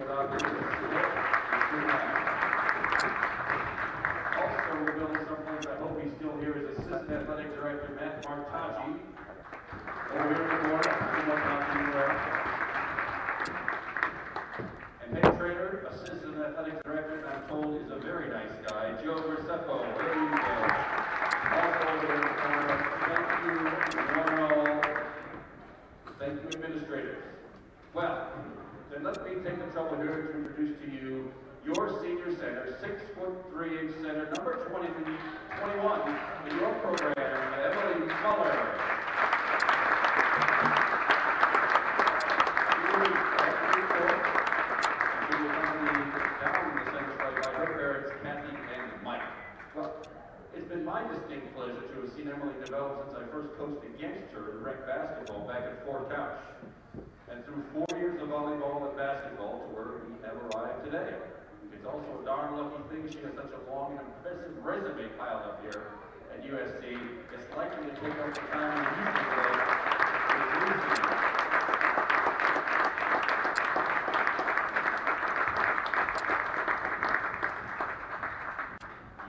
without being also revealing someplace, I hope he's still here, is Assistant Athletic Director Matt Martaggi. Over here in the corner, and head trainer, Assistant Athletic Director, and I'm told is a very nice guy, Joe Graceffa. There you go. Also over there in the corner, thank you, one and all. Thank you, administrators. Well, then let me take the trouble here to introduce to you your senior center, 6'3" center, number 21 in your program, Emily Muller. It's been my distinct pleasure to have seen Emily develop since I first coached against her in rec basketball back at Fort Couch. And through 4 years of volleyball and basketball to where we have arrived today. It's also a darn lucky thing she has such a long and impressive resume piled up here at USC. It's likely to take up the time in the evening today.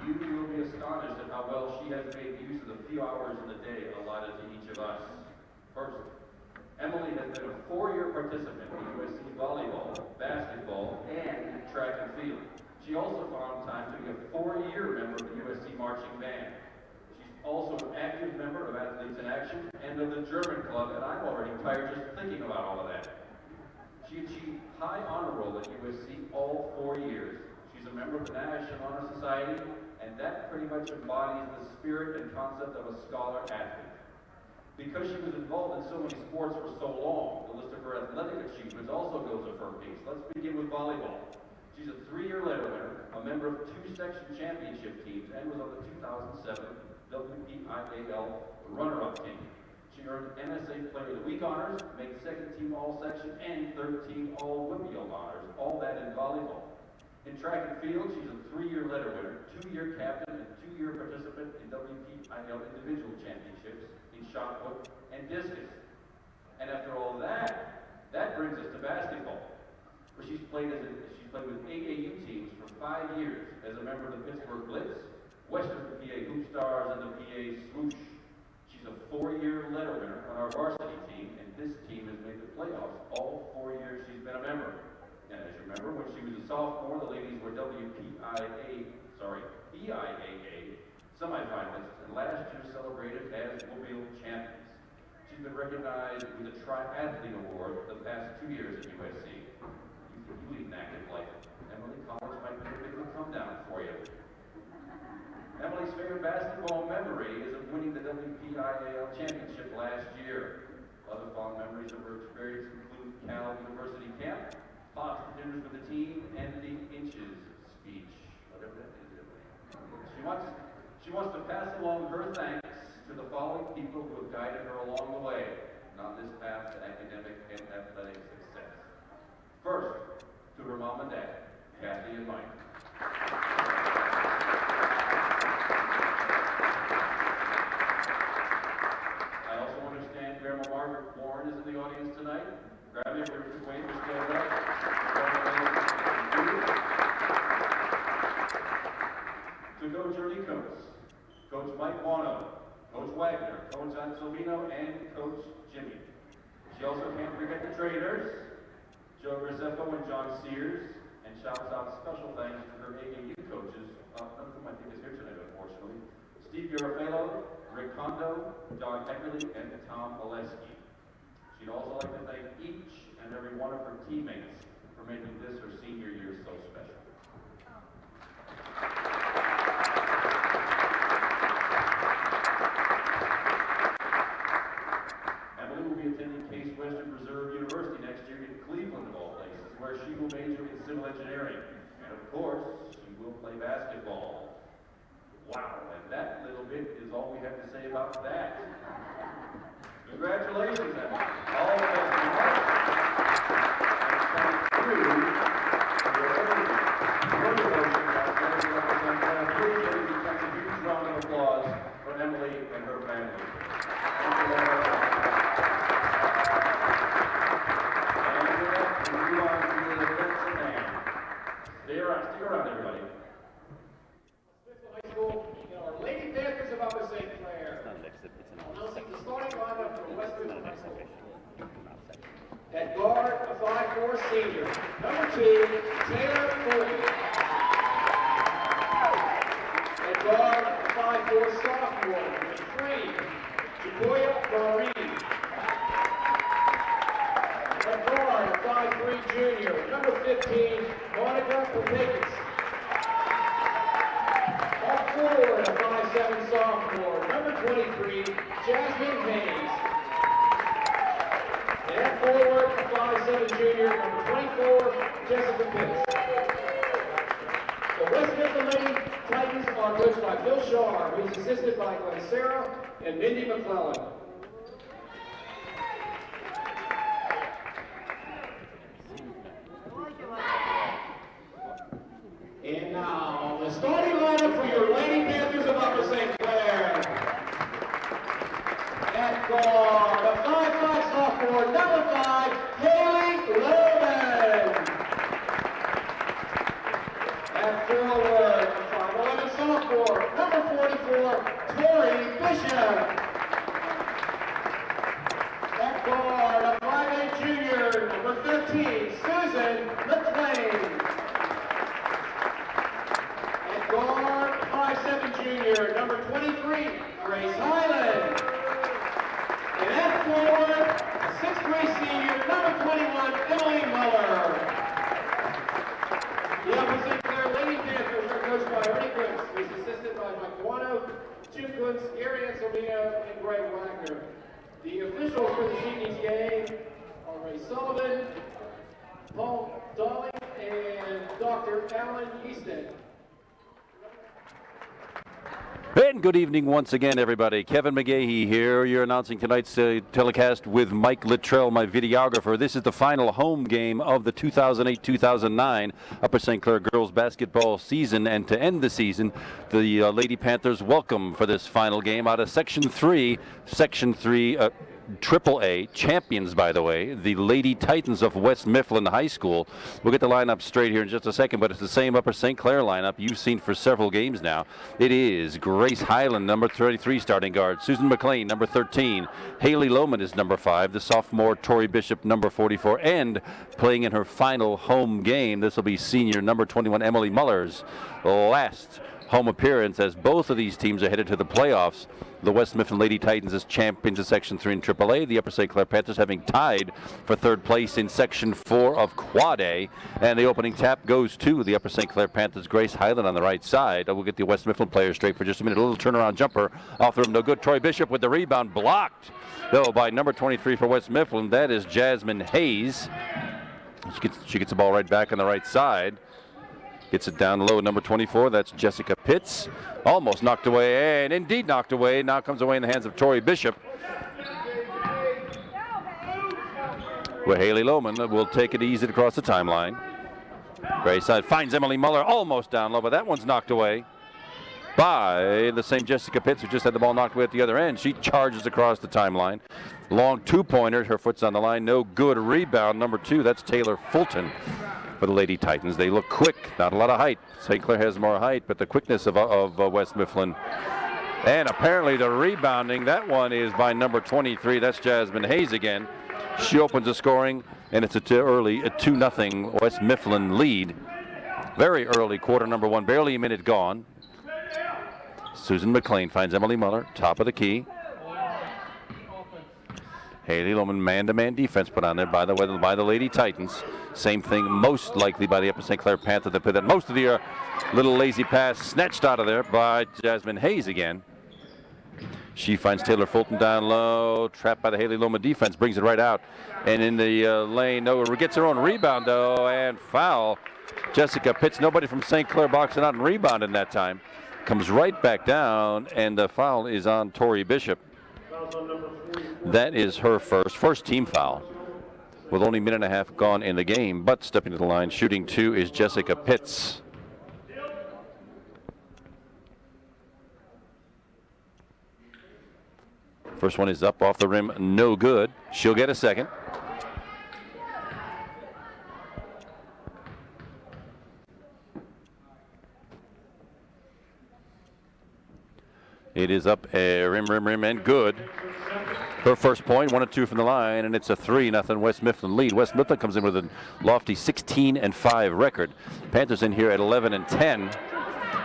You will be astonished at how well she has made use of the few hours in the day allotted to each of us. First, Emily has been a 4-year participant in USC volleyball, basketball, and track and field. She also found time to be a 4-year member of the USC marching band. She's also an active member of Athletes in Action and of the German Club, and I'm already tired just thinking about all of that. She achieved high honor roll at USC all 4 years. She's a member of the National Honor Society, and that pretty much embodies the spirit and concept of a scholar athlete. Because she was involved in so many sports for so long, the list of her athletic achievements also goes a firm piece. Let's begin with volleyball. She's a 3-year letter winner, a member of 2 section championship teams, and was on the 2007 WPIAL runner-up team. She earned NSA Player of the Week honors, made 2nd team All-Section, and 3rd team All-WPIAL honors, all that in volleyball. In track and field, she's a 3-year letter winner, 2-year captain, and 2-year participant in WPIAL individual championships in shot put and discus. And after all that brings us to basketball, where she's played with AAU teams for 5 years as a member of the Pittsburgh Blitz, Western PA Hoop Stars, and the PA Swoosh. She's a 4-year letter winner on our varsity team, and this team has made the playoffs all 4 years she's been a member. And as you remember, when she was a sophomore, the ladies were BIAA semifinalists, and last year celebrated as WPIAL champions. She's been recognized with a Triathlete Award the past 2 years at USC. You lead an active life. Emily, college might be a bit of a come down for you. Emily's favorite basketball memory is of winning the WPIAL championship last year. Other fond memories of her experience include Cal University camp, pasta dinners with the team, and the inches speech, whatever that is. She wants to pass along her thanks to the following people who have guided her along the way on this path to academic and athletic success. First, to her mom and dad, Kathy and Mike. I also understand Grandma Margaret Warren is in the audience tonight. Grab your way to stand up. To Coach Ernie Coates, Coach Mike Wano, Coach Wagner, Coach Anselino, and Coach Jimmy. She also can't forget the trainers, Joe Graceffa and John Sears, and shouts out special thanks to her AAU coaches, none of whom I think is here tonight, unfortunately, Steve Garofalo, Rick Kondo, Don Eckerly, and Tom Oleski. She'd also like to thank each and every one of her teammates for making this her senior year so special. Emily will be attending Case Western Reserve University next year in Cleveland, of all places, where she will major in civil engineering. And of course, she will play basketball. Wow, and that little bit is all we have to say about that. Congratulations, Emily. All the best in life. And thank you for your motivation out there to represent them. Please, ladies and gentlemen, a huge round of applause for Emily and her family. Thank you very much. And with that, we move on to the events at hand. Number 2, Taylor Fulton. At guard, 5'4" sophomore. Number 3, Jacoya Marie. At guard, 5'3" junior. Number 15, Monica Papakis. At forward, a 5'7" sophomore. Number 23, Jasmine Hayes. And at forward, a 5'7" junior. Number 24, Jessica Pitts. The West Mifflin Lady Titans are coached by Bill Shaw, who is assisted by Glenn Sarah and Mindy McClellan. And now, the starting lineup for your Lady Panthers of Upper St. Clair. At guard, a 5'5" sophomore, number 5, Haley Loman. At forward, a 5'11" sophomore, number 44, Tori Bishop. At guard, a 5'8" junior, number 13, Susan McLean. At guard, 5'7" junior, number 23, Grace Highland. And at forward, a 6'3" senior, number 21, Emily Muller. The Upper St. Clair Lady Panthers are coached by Ernie Quince, who is assisted by Mike Guano, Jim Quince, Gary Anselmino, and Greg Wagner. The officials for this evening's game are Ray Sullivan, Paul Dolly, and Dr. Alan Easton. And good evening once again, everybody. Kevin McGahey here. You're announcing tonight's telecast with Mike Littrell, my videographer. This is the final home game of the 2008-2009 Upper St. Clair girls basketball season. And to end the season, the Lady Panthers welcome for this final game out of Section 3, AAA champions, by the way, the Lady Titans of West Mifflin High School. We'll get the lineup straight here in just a second, but it's the same Upper St. Clair lineup you've seen for several games now. It is Grace Highland, number 33, starting guard. Susan McLean, number 13. Haley Lohman is number 5. The sophomore Tori Bishop, number 44. And playing in her final home game, this will be senior number 21, Emily Muller's last home appearance, as both of these teams are headed to the playoffs. The West Mifflin Lady Titans as champions of Section 3 in AAA. The Upper St. Clair Panthers having tied for third place in Section 4 of Quad A. And the opening tap goes to the Upper St. Clair Panthers' Grace Highland on the right side. We'll get the West Mifflin players straight for just a minute. A little turnaround jumper off the rim. No good. Troy Bishop with the rebound, blocked, though, by number 23 for West Mifflin. That is Jasmine Hayes. She gets the ball right back on the right side. Gets it down low, number 24. That's Jessica Pitts. Almost knocked away, and indeed knocked away. Now comes away in the hands of Tori Bishop. Where Haley Lohman will take it easy across the timeline. Grace side finds Emily Muller almost down low, but that one's knocked away by the same Jessica Pitts, who just had the ball knocked away at the other end. She charges across the timeline. Long two-pointer. Her foot's on the line. No good. Rebound, number 2. That's Taylor Fulton for the Lady Titans. They look quick, not a lot of height. St. Clair has more height, but the quickness of West Mifflin. And apparently the rebounding, that one is by number 23. That's Jasmine Hayes again. She opens the scoring, and it's a 2-0 West Mifflin lead. Very early, quarter number 1, barely a minute gone. Susan McLean finds Emily Muller, top of the key. Haley Lohman, man-to-man defense put on there by the Lady Titans. Same thing most likely by the Upper St. Clair Panther. They put that most of the little lazy pass snatched out of there by Jasmine Hayes again. She finds Taylor Fulton down low, trapped by the Haley Lohman defense, brings it right out. And in the lane, no, gets her own rebound though, and foul. Jessica Pitts, nobody from St. Clair boxing out and rebounding that time. Comes right back down, and the foul is on Tori Bishop. That is her first team foul, with only a minute and a half gone in the game. But stepping to the line, shooting 2 is Jessica Pitts. First one is up off the rim, no good. She'll get a second. It is up, rim, and good. Her first point, 1 and 2 from the line, and it's a 3-0 West Mifflin lead. West Mifflin comes in with a lofty 16-5 record. Panthers in here at 11-10,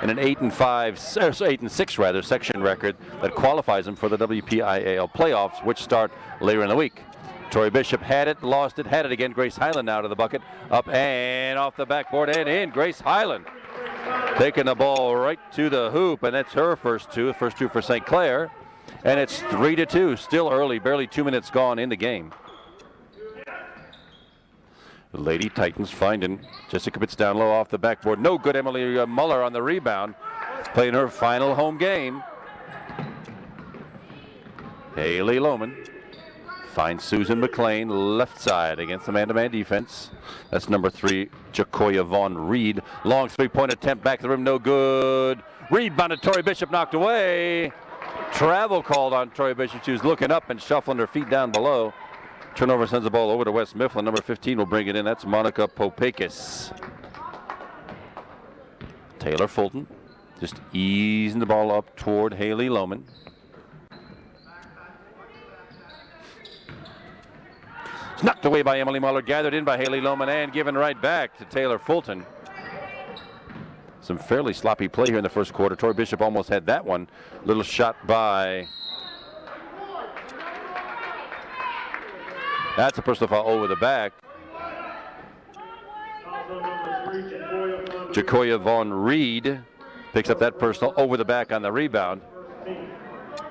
and an 8-6 rather section record that qualifies them for the WPIAL playoffs, which start later in the week. Tori Bishop had it, lost it, had it again. Grace Highland now to the bucket, up and off the backboard and in. Grace Highland taking the ball right to the hoop, and that's her first two for St. Clair. And it's 3-2, still early, barely 2 minutes gone in the game. The Lady Titans finding Jessica Pitts down low off the backboard. No good, Emily Muller on the rebound, playing her final home game. Haley Lohman finds Susan McLean left side against the man-to-man defense. That's number 3, Jacoya Vaughn Reed. Long three-point attempt, back to the rim, no good. Rebounded, Tori Bishop knocked away. Travel called on Tori Bishop. She was looking up and shuffling her feet down below. Turnover sends the ball over to West Mifflin. Number 15 will bring it in. That's Monica Popakis. Taylor Fulton just easing the ball up toward Haley Lohman. It's knocked away by Emily Muller, gathered in by Haley Lohman, and given right back to Taylor Fulton. Some fairly sloppy play here in the first quarter. Tori Bishop almost had that one. Little shot by. That's a personal foul over the back. Jacoya Vaughn Reed picks up that personal over the back on the rebound.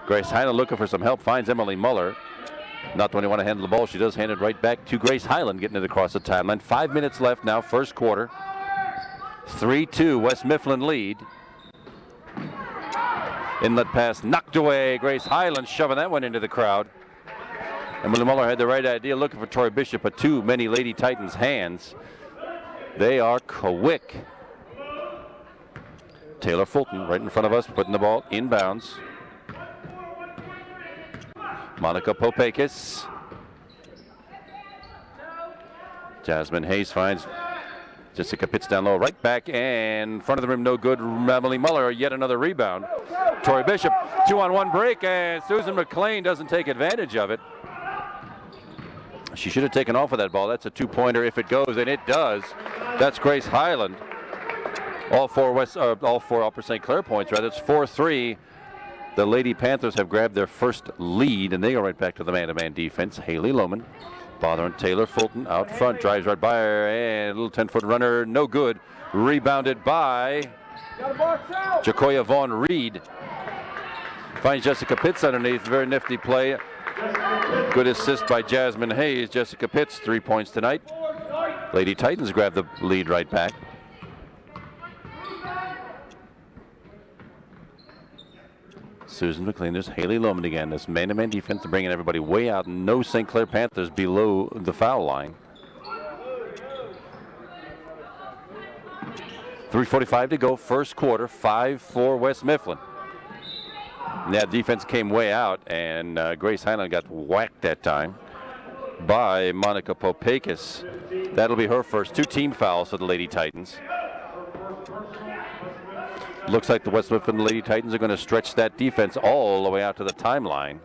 Grace Highland looking for some help, finds Emily Muller. Not the one who want to handle the ball. She does hand it right back to Grace Highland, getting it across the timeline. 5 minutes left now, first quarter. 3-2, West Mifflin lead. Inlet pass knocked away. Grace Highland shoving that one into the crowd. Emily Muller had the right idea, looking for Tori Bishop, but too many Lady Titans' hands. They are quick. Taylor Fulton right in front of us, putting the ball inbounds. Monica Popakis. Jasmine Hayes finds Jessica Pitts down low, right back, and in front of the rim, no good. Emily Muller, yet another rebound. Tori Bishop, 2-on-1 break, and Susan McLean doesn't take advantage of it. She should have taken off of that ball. That's a two-pointer if it goes, and it does. That's Grace Highland. All four Upper St. Clair points, rather. It's 4-3. The Lady Panthers have grabbed their first lead, and they go right back to the man-to-man defense. Haley Lohman bothering Taylor Fulton out front, drives right by her, and a little 10-foot runner, no good. Rebounded by Jacoya Vaughn Reed. Finds Jessica Pitts underneath. Very nifty play. Good assist by Jasmine Hayes. Jessica Pitts, 3 points tonight. Lady Titans grab the lead right back. Susan McLean, there's Haley Lohman again. This man-to-man defense bringing everybody way out. No St. Clair Panthers below the foul line. 3:45 to go, first quarter, 5-4 West Mifflin. And that defense came way out, and Grace Highland got whacked that time by Monica Popakis. That'll be her first 2 team fouls for the Lady Titans. Looks like the West Mifflin Lady Titans are going to stretch that defense all the way out to the timeline.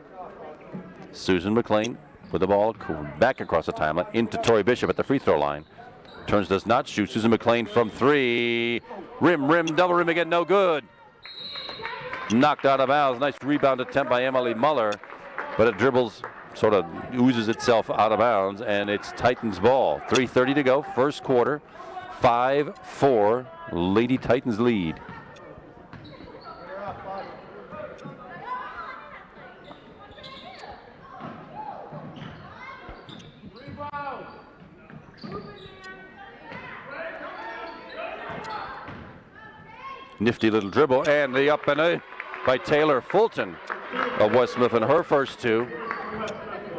Susan McLean with the ball back across the timeline into Tori Bishop at the free throw line. Turns, does not shoot. Susan McLean from 3. Rim, double rim again, no good. Knocked out of bounds. Nice rebound attempt by Emily Muller, but it dribbles, sort of oozes itself out of bounds, and it's Titans ball. 3:30 to go, first quarter. 5-4, Lady Titans lead. Nifty little dribble, and the up and in by Taylor Fulton of West Mifflin, her first 2.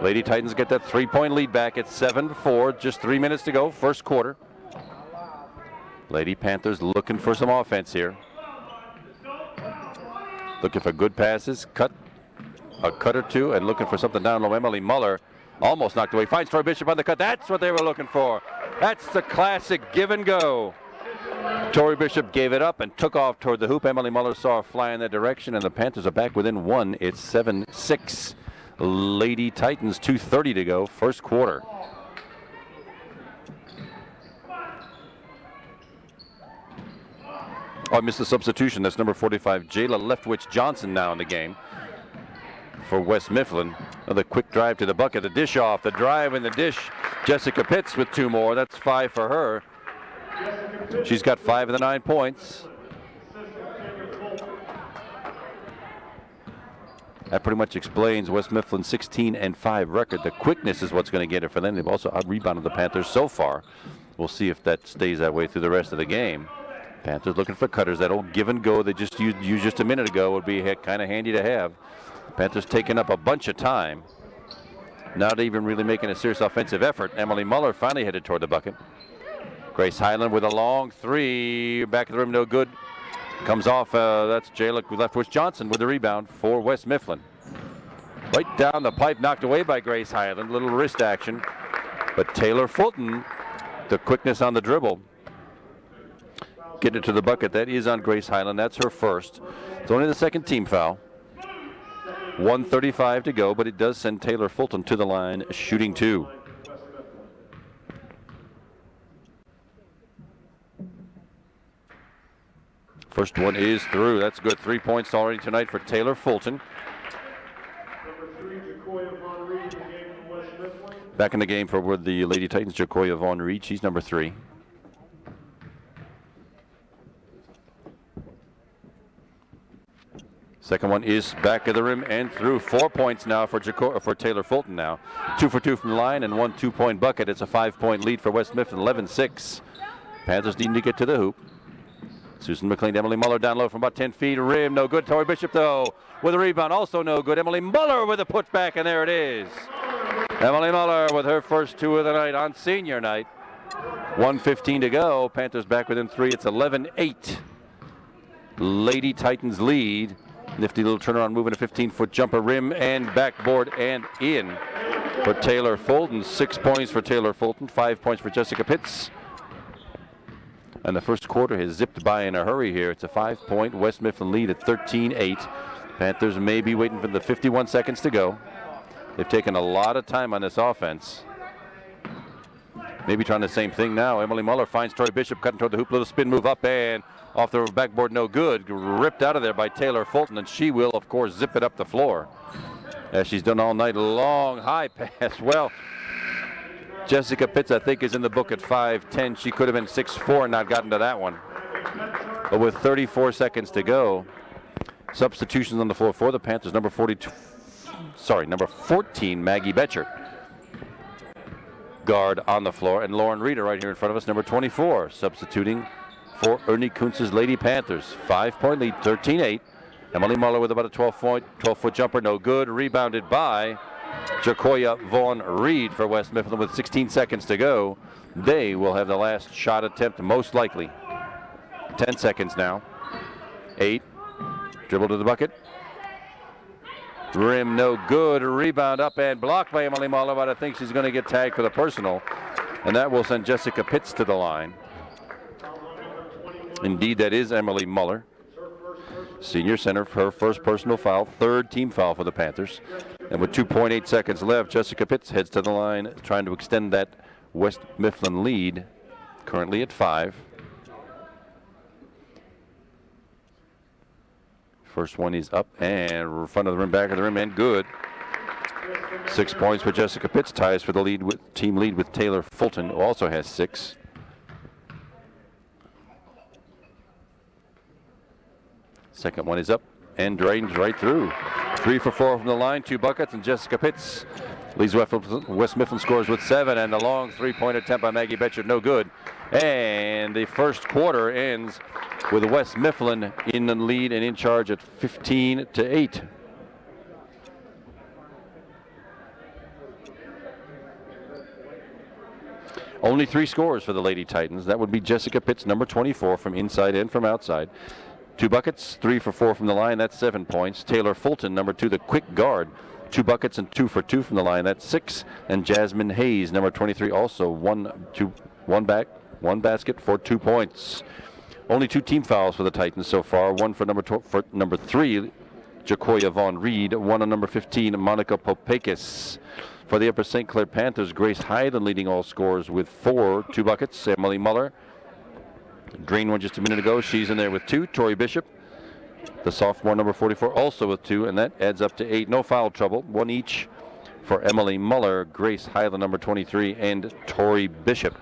Lady Titans get that 3-point lead back at 7-4, just 3 minutes to go, first quarter. Lady Panthers looking for some offense here. Looking for good passes, a cut or two, and looking for something down low. Emily Muller almost knocked away, finds Tori Bishop on the cut. That's what they were looking for. That's the classic give and go. Tori Bishop gave it up and took off toward the hoop. Emily Muller saw her fly in that direction, and the Panthers are back within one. It's 7-6. Lady Titans, 2:30 to go, first quarter. Oh, I missed the substitution. That's number 45, Jayla Leftwich Johnson now in the game for West Mifflin. Another quick drive to the bucket. The dish off. The drive and the dish. Jessica Pitts with 2 more. That's 5 for her. She's got 5 of the 9 points. That pretty much explains West Mifflin's 16-5 record. The quickness is what's going to get it for them. They've also out-rebounded the Panthers so far. We'll see if that stays that way through the rest of the game. Panthers looking for cutters. That old give and go they just used just a minute ago would be kind of handy to have. Panthers taking up a bunch of time. Not even really making a serious offensive effort. Emily Muller finally headed toward the bucket. Grace Highland with a long 3. Back of the rim, no good. Comes off, that's Jayla Leftwich Johnson with the rebound for West Mifflin. Right down the pipe, knocked away by Grace Highland. Little wrist action. But Taylor Fulton, the quickness on the dribble. Get it to the bucket. That is on Grace Highland. That's her first. It's only the second team foul. 1:35 to go, but it does send Taylor Fulton to the line, shooting 2. First one is through. That's good. 3 points already tonight for Taylor Fulton. Back in the game for the Lady Titans, Jacoya Vaughn Reed. She's number 3. Second one is back of the rim and through. 4 points now for Taylor Fulton now. 2 for 2 from the line and 1 2-point bucket. It's a 5-point lead for West Mifflin, 11-6. Panthers needing to get to the hoop. Susan McLean, Emily Muller down low from about 10 feet. Rim, no good. Tori Bishop, though, with a rebound, also no good. Emily Muller with a putback, and there it is. Emily Muller with her first 2 of the night on senior night. 1:15 to go. Panthers back within 3. It's 11-8. Lady Titans lead. Nifty little turnaround move and a 15-foot jumper, rim and backboard and in for Taylor Fulton. 6 points for Taylor Fulton, 5 points for Jessica Pitts. And the first quarter has zipped by in a hurry here. It's a 5-point West Mifflin lead at 13-8. Panthers may be waiting for the 51 seconds to go. They've taken a lot of time on this offense. Maybe trying the same thing now. Emily Muller finds Tori Bishop cutting toward the hoop. Little spin move up and off the backboard, no good. Ripped out of there by Taylor Fulton, and she will, of course, zip it up the floor. As she's done all night long. High pass. Well, Jessica Pitts, I think, is in the book at 5'10". She could have been 6'4" and not gotten to that one. But with 34 seconds to go, substitutions on the floor for the Panthers. Number 14, Maggie Betchert. Guard on the floor, and Lauren Reeder right here in front of us, number 24, substituting for Ernie Kuntz's Lady Panthers. 5-point lead, 13-8. Emily Muller with about a 12-foot jumper, no good. Rebounded by Jacoya Vaughn Reed for West Mifflin with 16 seconds to go. They will have the last shot attempt, most likely. 10 seconds now. 8. Dribble to the bucket. Rim no good. Rebound up and blocked by Emily Muller, but I think she's going to get tagged for the personal. And that will send Jessica Pitts to the line. Indeed, that is Emily Muller. Senior center for her first personal foul. 3rd team foul for the Panthers. And with 2.8 seconds left, Jessica Pitts heads to the line, trying to extend that West Mifflin lead, currently at 5. First one is up and in front of the rim, back of the rim, and good. 6 points for Jessica Pitts, ties for the team lead with Taylor Fulton, who also has 6. Second one is up and drains right through. 3 for 4 from the line, 2 buckets, and Jessica Pitts leads West Mifflin scores with 7, and a long 3-point attempt by Maggie Betchert, no good. And the first quarter ends with West Mifflin in the lead and in charge at 15-8. Only 3 scores for the Lady Titans. That would be Jessica Pitts, number 24, from inside and from outside. 2 buckets, 3 for 4 from the line, that's 7 points. Taylor Fulton, number 2, the quick guard, 2 buckets and 2 for 2 from the line, that's 6. And Jasmine Hayes, number 23, also 1 back, One basket for 2 points. Only 2 team fouls for the Titans so far. One for number 3, Jacoya Vaughn Reed. One on number 15, Monica Popakis. For the Upper St. Clair Panthers, Grace Hyden leading all scorers with 4, 2 buckets. Emily Muller drained one just a minute ago. She's in there with 2. Tori Bishop, the sophomore, number 44, also with 2, and that adds up to 8. No foul trouble. 1 each for Emily Muller, Grace Hyden, number 23, and Tori Bishop.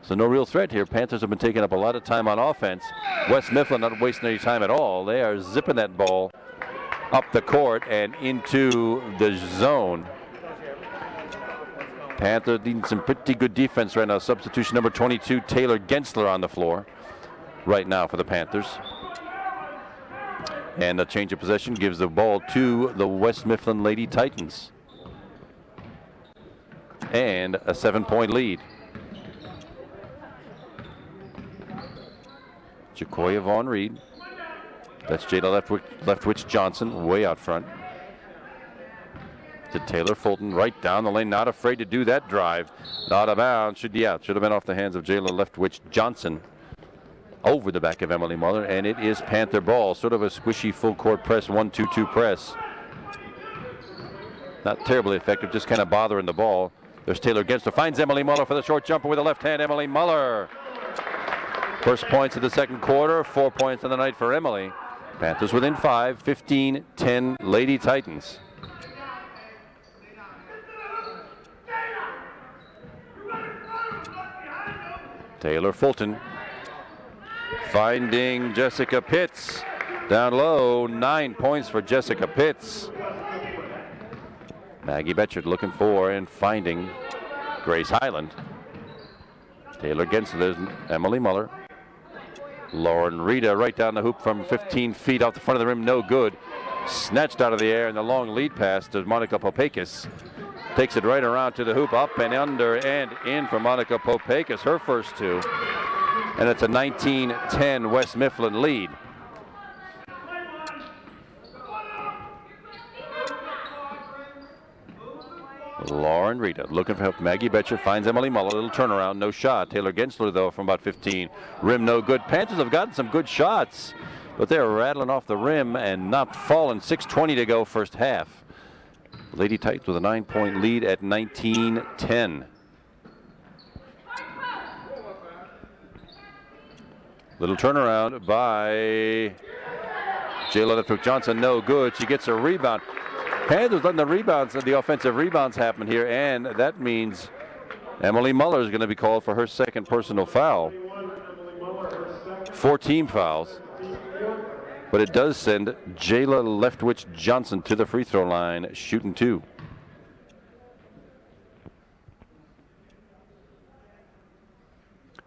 So no real threat here. Panthers have been taking up a lot of time on offense. West Mifflin not wasting any time at all. They are zipping that ball up the court and into the zone. Panthers needing some pretty good defense right now. Substitution number 22, Taylor Gensler, on the floor right now for the Panthers. And a change of possession gives the ball to the West Mifflin Lady Titans. And a 7-point lead. Jacoya Vaughn Reed. That's Jada Leftwich Johnson way out front. To Taylor Fulton right down the lane. Not afraid to do that drive. Not out of bounds. Should have been off the hands of Jada Leftwich Johnson. Over the back of Emily Muller, and it is Panther ball. Sort of a squishy full court press, 1-2-2 press. Not terribly effective, just kind of bothering the ball. There's Taylor Gensler, finds Emily Muller for the short jumper with the left hand. Emily Muller. First points of the second quarter, 4 points on the night for Emily. Panthers within 5, 15-10 Lady Titans. Taylor Fulton finding Jessica Pitts down low. 9 points for Jessica Pitts. Maggie Betchard looking for and finding Grace Hyland. Taylor Gensler, there's Emily Muller. Lauren Rita right down the hoop from 15 feet off the front of the rim, no good. Snatched out of the air, and the long lead pass to Monica Popakis. Takes it right around to the hoop, up and under and in for Monica Popakis, her first 2. And it's a 19-10 West Mifflin lead. Lauren Rita looking for help. Maggie Betcher finds Emily Muller. Little turnaround, no shot. Taylor Gensler, though, from about 15. Rim no good. Panthers have gotten some good shots, but they're rattling off the rim and not falling. 6:20 to go, first half. Lady Titans with a 9-point lead at 19-10. Little turnaround by Jayla Leftwich Johnson, no good. She gets a rebound. Panthers letting the offensive rebounds happen here, and that means Emily Muller is going to be called for her second personal foul. 4 team fouls, but it does send Jayla Leftwich Johnson to the free throw line, shooting 2.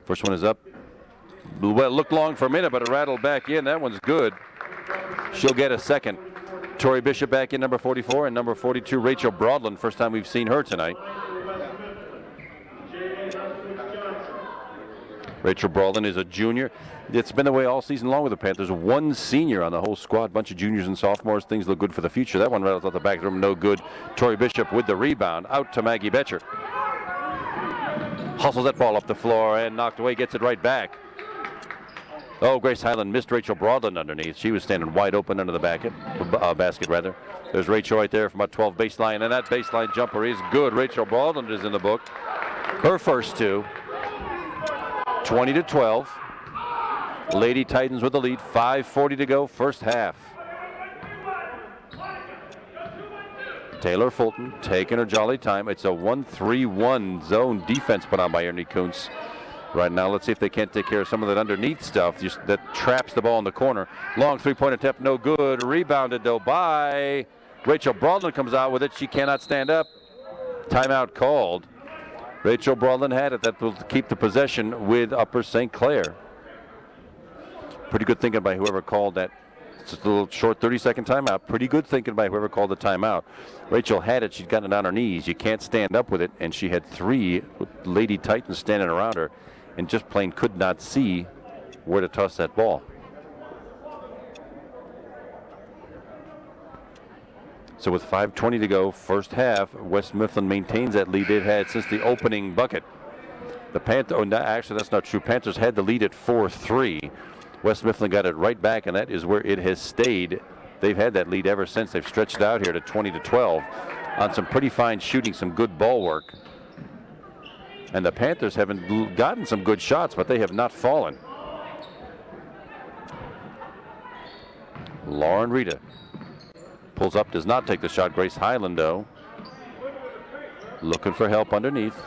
First one is up. Well, it looked long for a minute, but it rattled back in. That one's good. She'll get a second. Tori Bishop back in, number 44, and number 42, Rachel Broadland. First time we've seen her tonight. Rachel Broadland is a junior. It's been the way all season long with the Panthers. 1 senior on the whole squad, bunch of juniors and sophomores. Things look good for the future. That one rattles out the back of the room, no good. Tori Bishop with the rebound, out to Maggie Betcher. Hustles that ball up the floor and knocked away, gets it right back. Oh, Grace Hyland missed Rachel Broadland underneath. She was standing wide open under the basket. There's Rachel right there from about 12 baseline, and that baseline jumper is good. Rachel Broadland is in the book. Her first 2. 20-12. Lady Titans with the lead. 5:40 to go, first half. Taylor Fulton taking her jolly time. It's a 1-3-1 zone defense put on by Ernie Kuntz. Right now, let's see if they can't take care of some of that underneath stuff that traps the ball in the corner. Long 3-point attempt, no good. Rebounded, though, by Rachel Broadland. Comes out with it. She cannot stand up. Timeout called. Rachel Broadland had it. That will keep the possession with Upper St. Clair. Pretty good thinking by whoever called that. It's just a little short 30-second timeout. Pretty good thinking by whoever called the timeout. Rachel had it. She'd gotten it on her knees. You can't stand up with it. And she had 3 Lady Titans standing around her and just plain could not see where to toss that ball. So with 5:20 to go, first half, West Mifflin maintains that lead they've had since the opening bucket. Actually, that's not true. Panthers had the lead at 4-3. West Mifflin got it right back, and that is where it has stayed. They've had that lead ever since. They've stretched it out here to 20-12 on some pretty fine shooting, some good ball work. And the Panthers haven't gotten some good shots, but they have not fallen. Lauren Rita pulls up, does not take the shot. Grace Highland, though, looking for help underneath.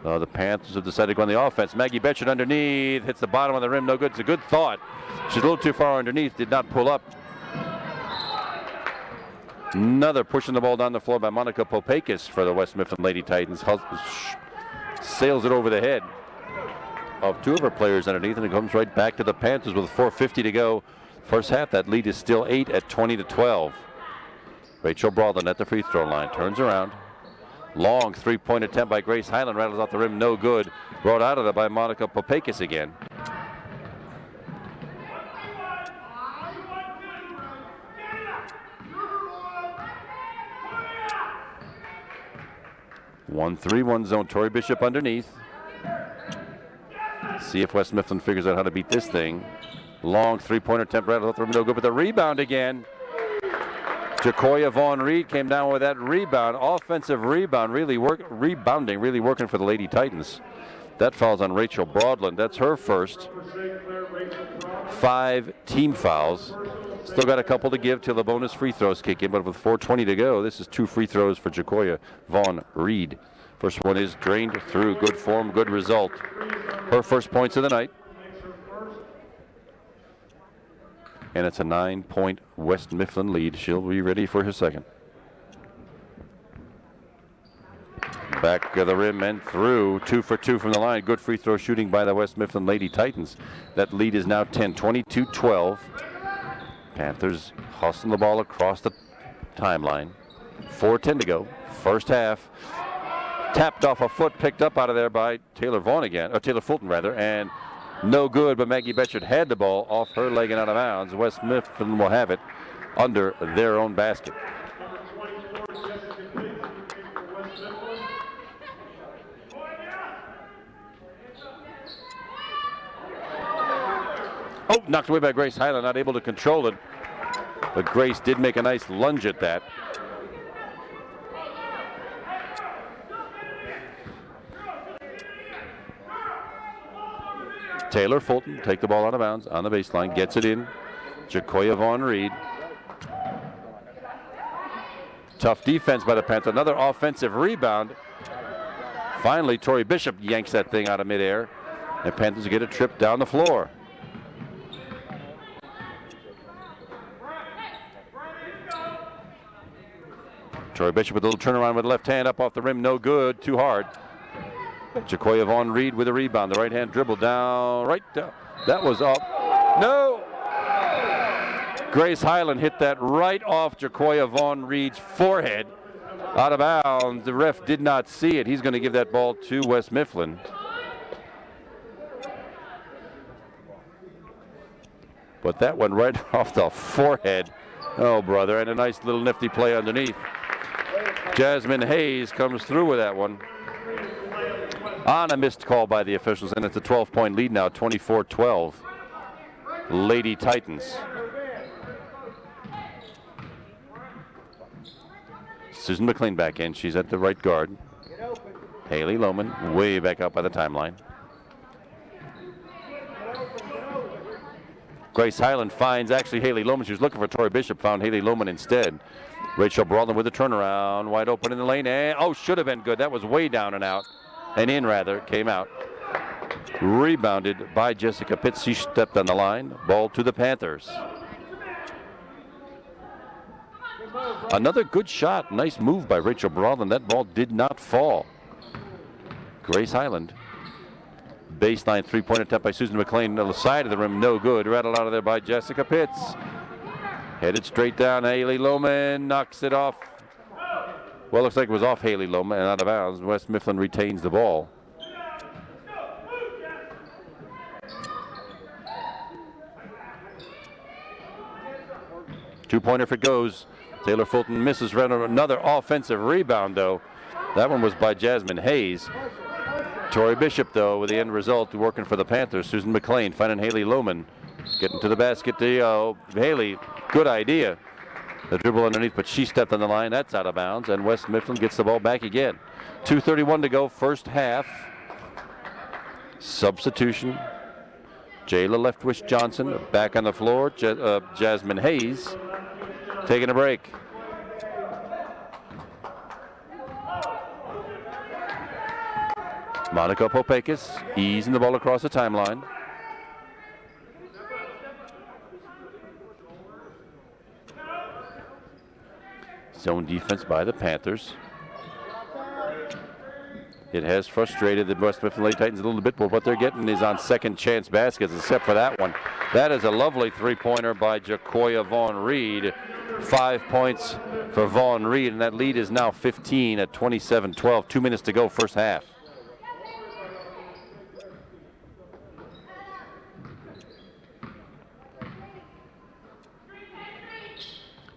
The Panthers have decided to go on the offense. Maggie Betchert underneath, hits the bottom of the rim, no good. It's a good thought. She's a little too far underneath, did not pull up. Another pushing the ball down the floor by Monica Popakis for the West Mifflin Lady Titans. Sails it over the head of two of her players underneath, and it comes right back to the Panthers with 4:50 to go. First half, that lead is still 8 at 20-12. Rachel Broadland at the free throw line, turns around. Long three-point attempt by Grace Highland, rattles off the rim, no good. Brought out of it by Monica Popakis again. One 3-1 zone. Tori Bishop underneath. See if West Mifflin figures out how to beat this thing. Long three-pointer attempt, rattles off the rim, no good. But the rebound again. Jacoya Vaughn Reed came down with that rebound. Offensive rebound, rebounding, really working for the Lady Titans. That falls on Rachel Broadland. That's her first. 5 team fouls. Still got a couple to give till the bonus free throws kick in, but with 4:20 to go, this is 2 free throws for Jacoya Vaughn Reed. First one is drained through. Good form, good result. Her first points of the night. And it's a 9-point West Mifflin lead. She'll be ready for her second. Back of the rim and through. 2 for 2 from the line. Good free throw shooting by the West Mifflin Lady Titans. That lead is now 10, 22-12. Panthers hustling the ball across the timeline. 4:10 to go. First half. Tapped off a foot, picked up out of there by Taylor Fulton rather, and no good, but Maggie Betchert had the ball off her leg and out of bounds. West Mifflin will have it under their own basket. Oh, knocked away by Grace Highland, not able to control it. But Grace did make a nice lunge at that. Taylor Fulton take the ball out of bounds on the baseline, gets it in. Jacoya Vaughn Reed. Tough defense by the Panthers. Another offensive rebound. Finally, Tori Bishop yanks that thing out of midair. And Panthers get a trip down the floor. Tori Bishop with a little turnaround with the left hand up off the rim. No good. Too hard. Jacoya Vaughn Reed with a rebound. The right hand dribble down. Right down. That was up. No. Grace Highland hit that right off Jacoya Vaughn Reed's forehead. Out of bounds. The ref did not see it. He's going to give that ball to West Mifflin. But that went right off the forehead. Oh, brother. And a nice little nifty play underneath. Jasmine Hayes comes through with that one. On a missed call by the officials, and it's a 12-point lead now, 24-12. Lady Titans. Susan McLean back in. She's at the right guard. Haley Lohman way back out by the timeline. Grace Highland finds actually Haley Lohman. She was looking for Tori Bishop, found Haley Lohman instead. Rachel Broadland with a turnaround, wide open in the lane, and should have been good. That was way down and out, and in rather, came out. Rebounded by Jessica Pitts. She stepped on the line. Ball to the Panthers. Another good shot. Nice move by Rachel Broadland. That ball did not fall. Grace Highland. Baseline three-point attempt by Susan McLean on the side of the rim. No good. Rattled out of there by Jessica Pitts. Headed straight down. Haley Lohman knocks it off. Well, looks like it was off Haley Lohman and out of bounds. West Mifflin retains the ball. Two-pointer if it goes. Taylor Fulton misses another offensive rebound, though. That one was by Jasmine Hayes. Tori Bishop, though, with the end result, working for the Panthers. Susan McLean finding Haley Lohman. Getting to the basket. Haley, good idea. The dribble underneath, but she stepped on the line. That's out of bounds, and West Mifflin gets the ball back again. 2:31 to go, first half. Substitution. Jayla Leftwich Johnson back on the floor. Jasmine Hayes taking a break. Monica Popakis easing the ball across the timeline. Zone defense by the Panthers. It has frustrated the West Mifflin Lady Titans a little bit, but what they're getting is on second chance baskets, except for that one. That is a lovely three-pointer by Jacoya Vaughn Reed. 5 points for Vaughn Reed, and that lead is now 15 at 27-12. 2 minutes to go, first half.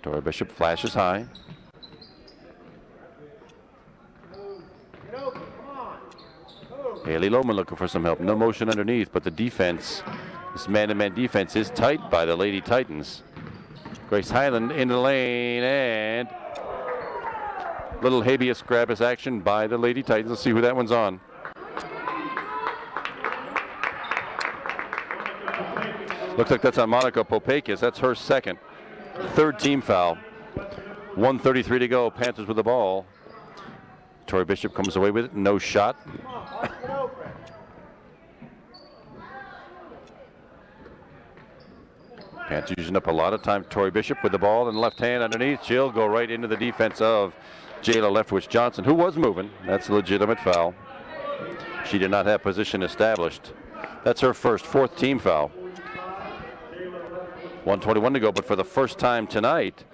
Tori Bishop flashes high. Haley Lohman looking for some help. No motion underneath, but the defense, this man-to-man defense is tight by the Lady Titans. Grace Highland in the lane, and little habeas corpus action by the Lady Titans. Let's see who that one's on. Looks like that's on Monica Popakis. That's her second. Third team foul. 1:33 to go. Panthers with the ball. Tori Bishop comes away with it. No shot. Panthers using up a lot of time. Tori Bishop with the ball and left hand underneath. She'll go right into the defense of Jayla Leftwich Johnson, who was moving. That's a legitimate foul. She did not have position established. That's her fourth team foul. 1:21 to go, but for the first time tonight,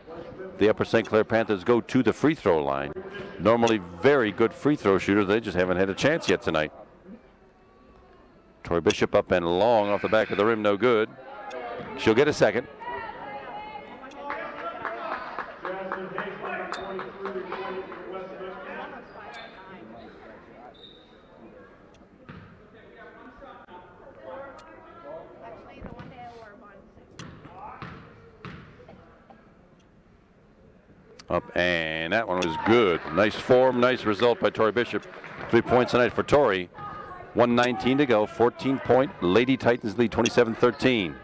the Upper St. Clair Panthers go to the free throw line. Normally very good free throw shooters. They just haven't had a chance yet tonight. Tori Bishop up and long off the back of the rim, no good. She'll get a second. Up, and that one was good. Nice form, nice result by Tori Bishop. 3 points tonight for Tori. 1:19 to go, 14-point Lady Titans lead, 27-13.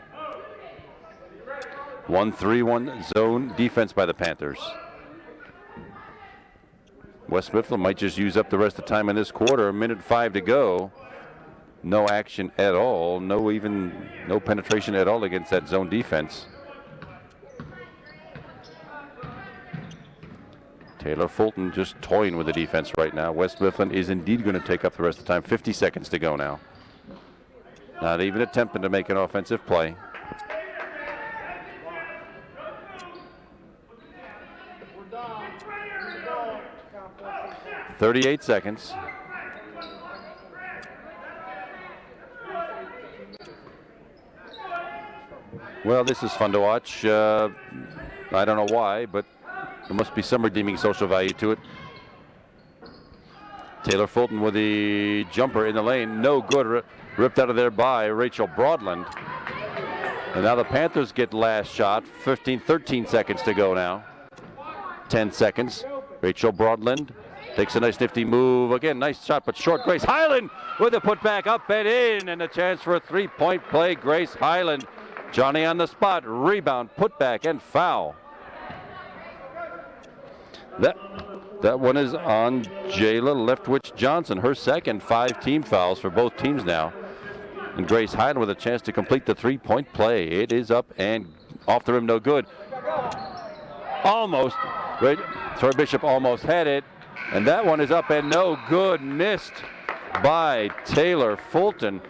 1-3-1 zone defense by the Panthers. West Mifflin might just use up the rest of the time in this quarter. 1:05 to go. No action at all. No penetration at all against that zone defense. Taylor Fulton just toying with the defense right now. West Mifflin is indeed going to take up the rest of the time. 50 seconds to go now. Not even attempting to make an offensive play. .38 seconds. Well, this is fun to watch. I don't know why, but there must be some redeeming social value to it. Taylor Fulton with the jumper in the lane. No good. Ripped out of there by Rachel Broadland. And now the Panthers get last shot. 13 seconds to go now. 10 seconds. Rachel Broadland takes a nice nifty move. Again, nice shot, but short. Grace Highland with a putback up and in. And a chance for a three-point play. Grace Highland. Johnny on the spot. Rebound, putback, and foul. That one is on Jayla Leftwich Johnson, her second. 5 team fouls for both teams now. And Grace Hyden with a chance to complete the three-point play. It is up and off the rim, no good. Almost. Tori Bishop almost had it. And that one is up and no good. Missed by Taylor Fulton.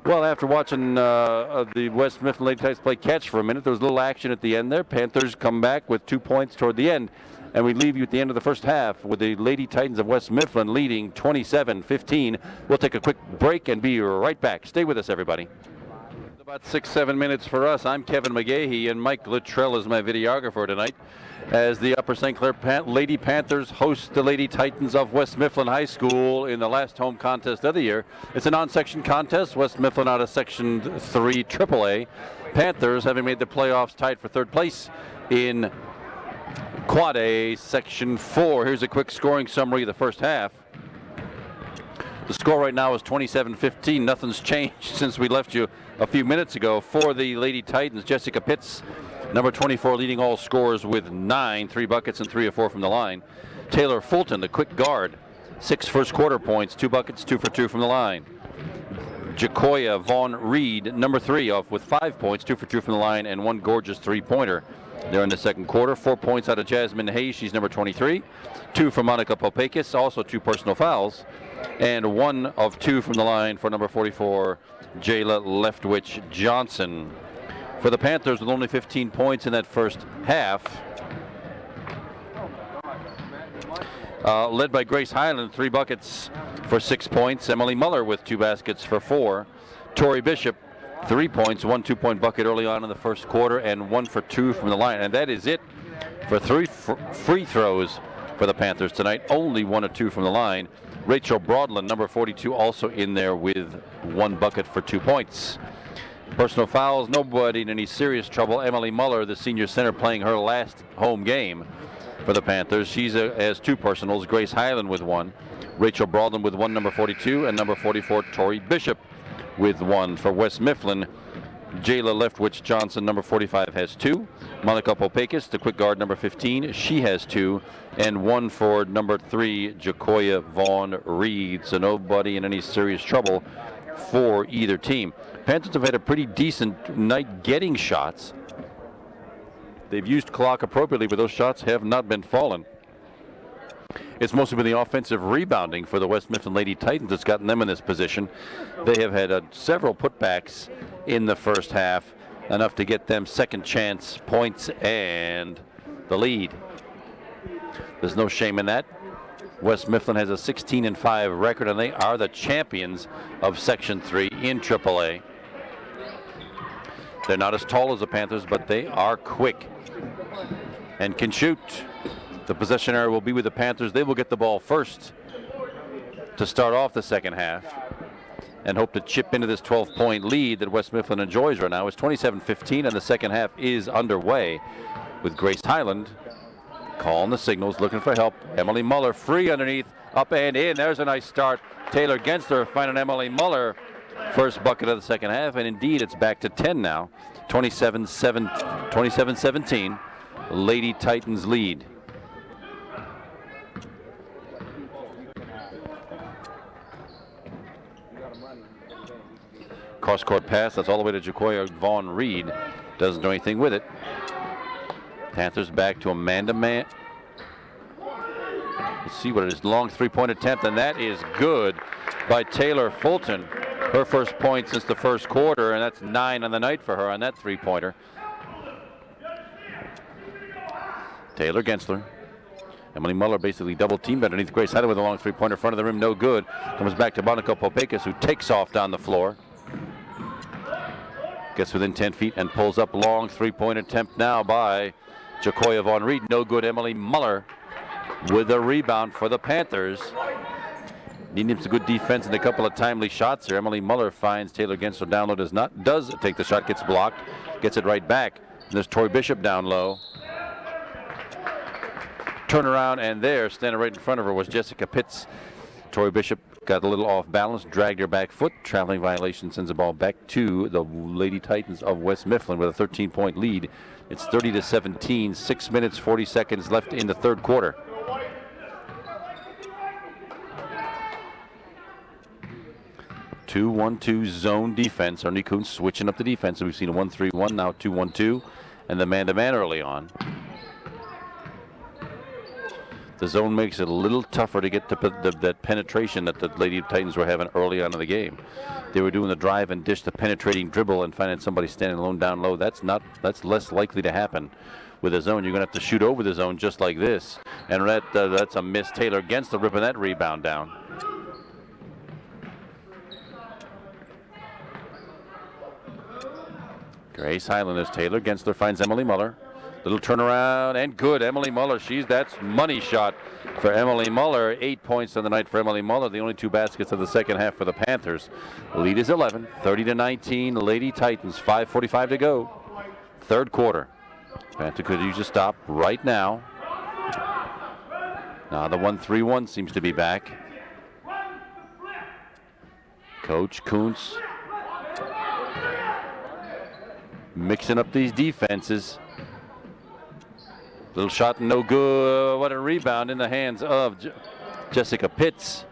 Well, after watching the West Mifflin Lady Titans play catch for a minute, there was a little action at the end there. Panthers come back with 2 points toward the end. And we leave you at the end of the first half with the Lady Titans of West Mifflin leading 27-15. We'll take a quick break and be right back. Stay with us, everybody. About 6-7 minutes for us. I'm Kevin McGahey, and Mike Luttrell is my videographer tonight as the Upper St. Clair Lady Panthers host the Lady Titans of West Mifflin High School in the last home contest of the year. It's a non-section contest. West Mifflin out of Section 3 AAA. Panthers, having made the playoffs, tied for third place in Quad A Section 4. Here's a quick scoring summary of the first half. The score right now is 27-15. Nothing's changed since we left you a few minutes ago. For the Lady Titans, Jessica Pitts, number 24, leading all scorers with 9, 3 buckets and 3 of 4 from the line. Taylor Fulton, the quick guard, 6 first quarter points, 2 buckets, 2 for 2 from the line. Jacoya Vaughn Reed, number 3, off with 5 points, 2 for 2 from the line, and 1 gorgeous 3-pointer. There in the second quarter. 4 points out of Jasmine Hayes, she's number 23. 2 from Monica Popakis, also 2 personal fouls. And 1 of 2 from the line for number 44, Jayla Leftwich Johnson. For the Panthers, with only 15 points in that first half, led by Grace Highland, 3 buckets for 6 points. Emily Muller with 2 baskets for 4. Tori Bishop, 3 points, 1 2-point bucket early on in the first quarter, and 1 for 2 from the line. And that is it for 3 free throws for the Panthers tonight. Only 1 or 2 from the line. Rachel Broadland, number 42, also in there with 1 bucket for 2 points. Personal fouls, nobody in any serious trouble. Emily Muller, the senior center, playing her last home game for the Panthers. She has 2 personals. Grace Highland with 1. Rachel Broadland with 1, number 42, and number 44, Tori Bishop with 1. For West Mifflin, Jayla Leftwich Johnson, number 45, has 2. Monica Popakis, the quick guard, number 15, she has 2. And 1 for number 3, Jacoya Vaughn Reed. So nobody in any serious trouble for either team. Panthers have had a pretty decent night getting shots. They've used clock appropriately, but those shots have not been falling. It's mostly been the offensive rebounding for the West Mifflin Lady Titans that's gotten them in this position. They have had several putbacks in the first half, enough to get them second chance points and the lead. There's no shame in that. West Mifflin has a 16-5 record, and they are the champions of Section 3 in AAA. They're not as tall as the Panthers, but they are quick and can shoot. The possession area will be with the Panthers. They will get the ball first to start off the second half and hope to chip into this 12-point lead that West Mifflin enjoys right now. It's 27-15, and the second half is underway with Grace Highland calling the signals, looking for help. Emily Muller free underneath, up and in. There's a nice start. Taylor Gensler finding Emily Muller. First bucket of the second half, and indeed it's back to 10 now. 27-17. Lady Titans lead. Cross-court pass, that's all the way to Jacoya Vaughn Reed. Doesn't do anything with it. Panthers back to a man-to-man. Let's see what it is. Long 3-point attempt, and that is good by Taylor Fulton. Her first point since the first quarter, and that's 9 on the night for her on that 3-pointer. Taylor Gensler. Emily Muller basically double-teamed underneath Grace Highland with a long 3-pointer front of the rim, no good. Comes back to Monica Popakis, who takes off down the floor. Gets within 10 feet and pulls up. Long 3-point attempt now by Jacoya Vaughn Reed. No good. Emily Muller with a rebound for the Panthers. Needing some good defense and a couple of timely shots here. Emily Muller finds Taylor Gensler down low. Does take the shot, gets blocked, gets it right back. And there's Tori Bishop down low. Turn around, and there, standing right in front of her, was Jessica Pitts. Tori Bishop got a little off balance, dragged her back foot. Traveling violation sends the ball back to the Lady Titans of West Mifflin with a 13-point lead. It's 30-17, 6 minutes, 40 seconds left in the third quarter. Two-1-2 zone defense. Ernie Kuntz switching up the defense. So we've seen a 1-3-1, now 2-1-2, and the man-to-man early on. The zone makes it a little tougher to get that penetration that the Lady Titans were having early on in the game. They were doing the drive and dish, the penetrating dribble, and finding somebody standing alone down low. That's less likely to happen with a zone. You're going to have to shoot over the zone just like this, and that's a miss. Taylor Gensler ripping that rebound down. Grace Highland as Taylor Gensler finds Emily Muller. Little turnaround and good. Emily Muller, that's money shot for Emily Muller. 8 points on the night for Emily Muller. The only 2 baskets of the second half for the Panthers. The lead is 11, 30-19. Lady Titans, 5:45 to go. Third quarter. Panther could use a stop right now. Now the 1-3-1 seems to be back. Coach Kuntz mixing up these defenses. Little shot, no good. What a rebound in the hands of Jessica Pitts.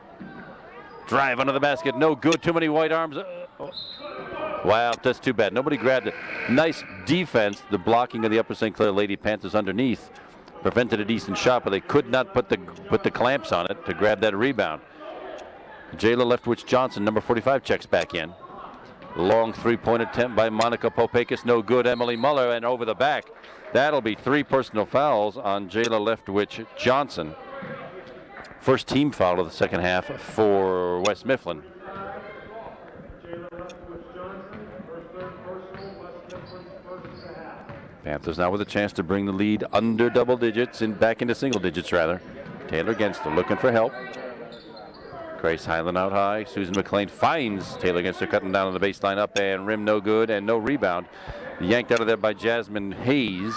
Drive under the basket, no good. Too many white arms. Wow, that's too bad. Nobody grabbed it. Nice defense. The blocking of the Upper St. Clair Lady Panthers underneath prevented a decent shot, but they could not put the clamps on it to grab that rebound. Jayla Leftwich Johnson, number 45, checks back in. Long three-point attempt by Monica Popakis, no good. Emily Muller, and over the back. That'll be 3 personal fouls on Jayla Leftwich Johnson. First team foul of the second half for West Mifflin. Panthers now with a chance to bring the lead under double digits and back into single digits rather. Taylor Gensler looking for help. Grace Highland out high. Susan McLean finds Taylor Gensler cutting down on the baseline, up and rim no good and no rebound. Yanked out of there by Jasmine Hayes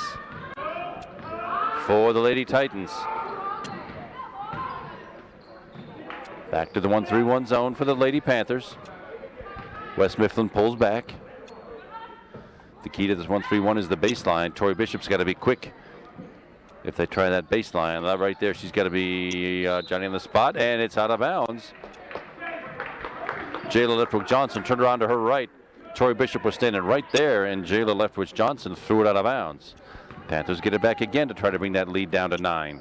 for the Lady Titans. Back to the 1-3-1 zone for the Lady Panthers. West Mifflin pulls back. The key to this 1-3-1 is the baseline. Tori Bishop's got to be quick if they try that baseline. Right there, she's got to be Johnny on the spot, and it's out of bounds. Jayla Leftwich Johnson turned around to her right. Tori Bishop was standing right there, and Jayla Leftwich Johnson threw it out of bounds. Panthers get it back again to try to bring that lead down to 9.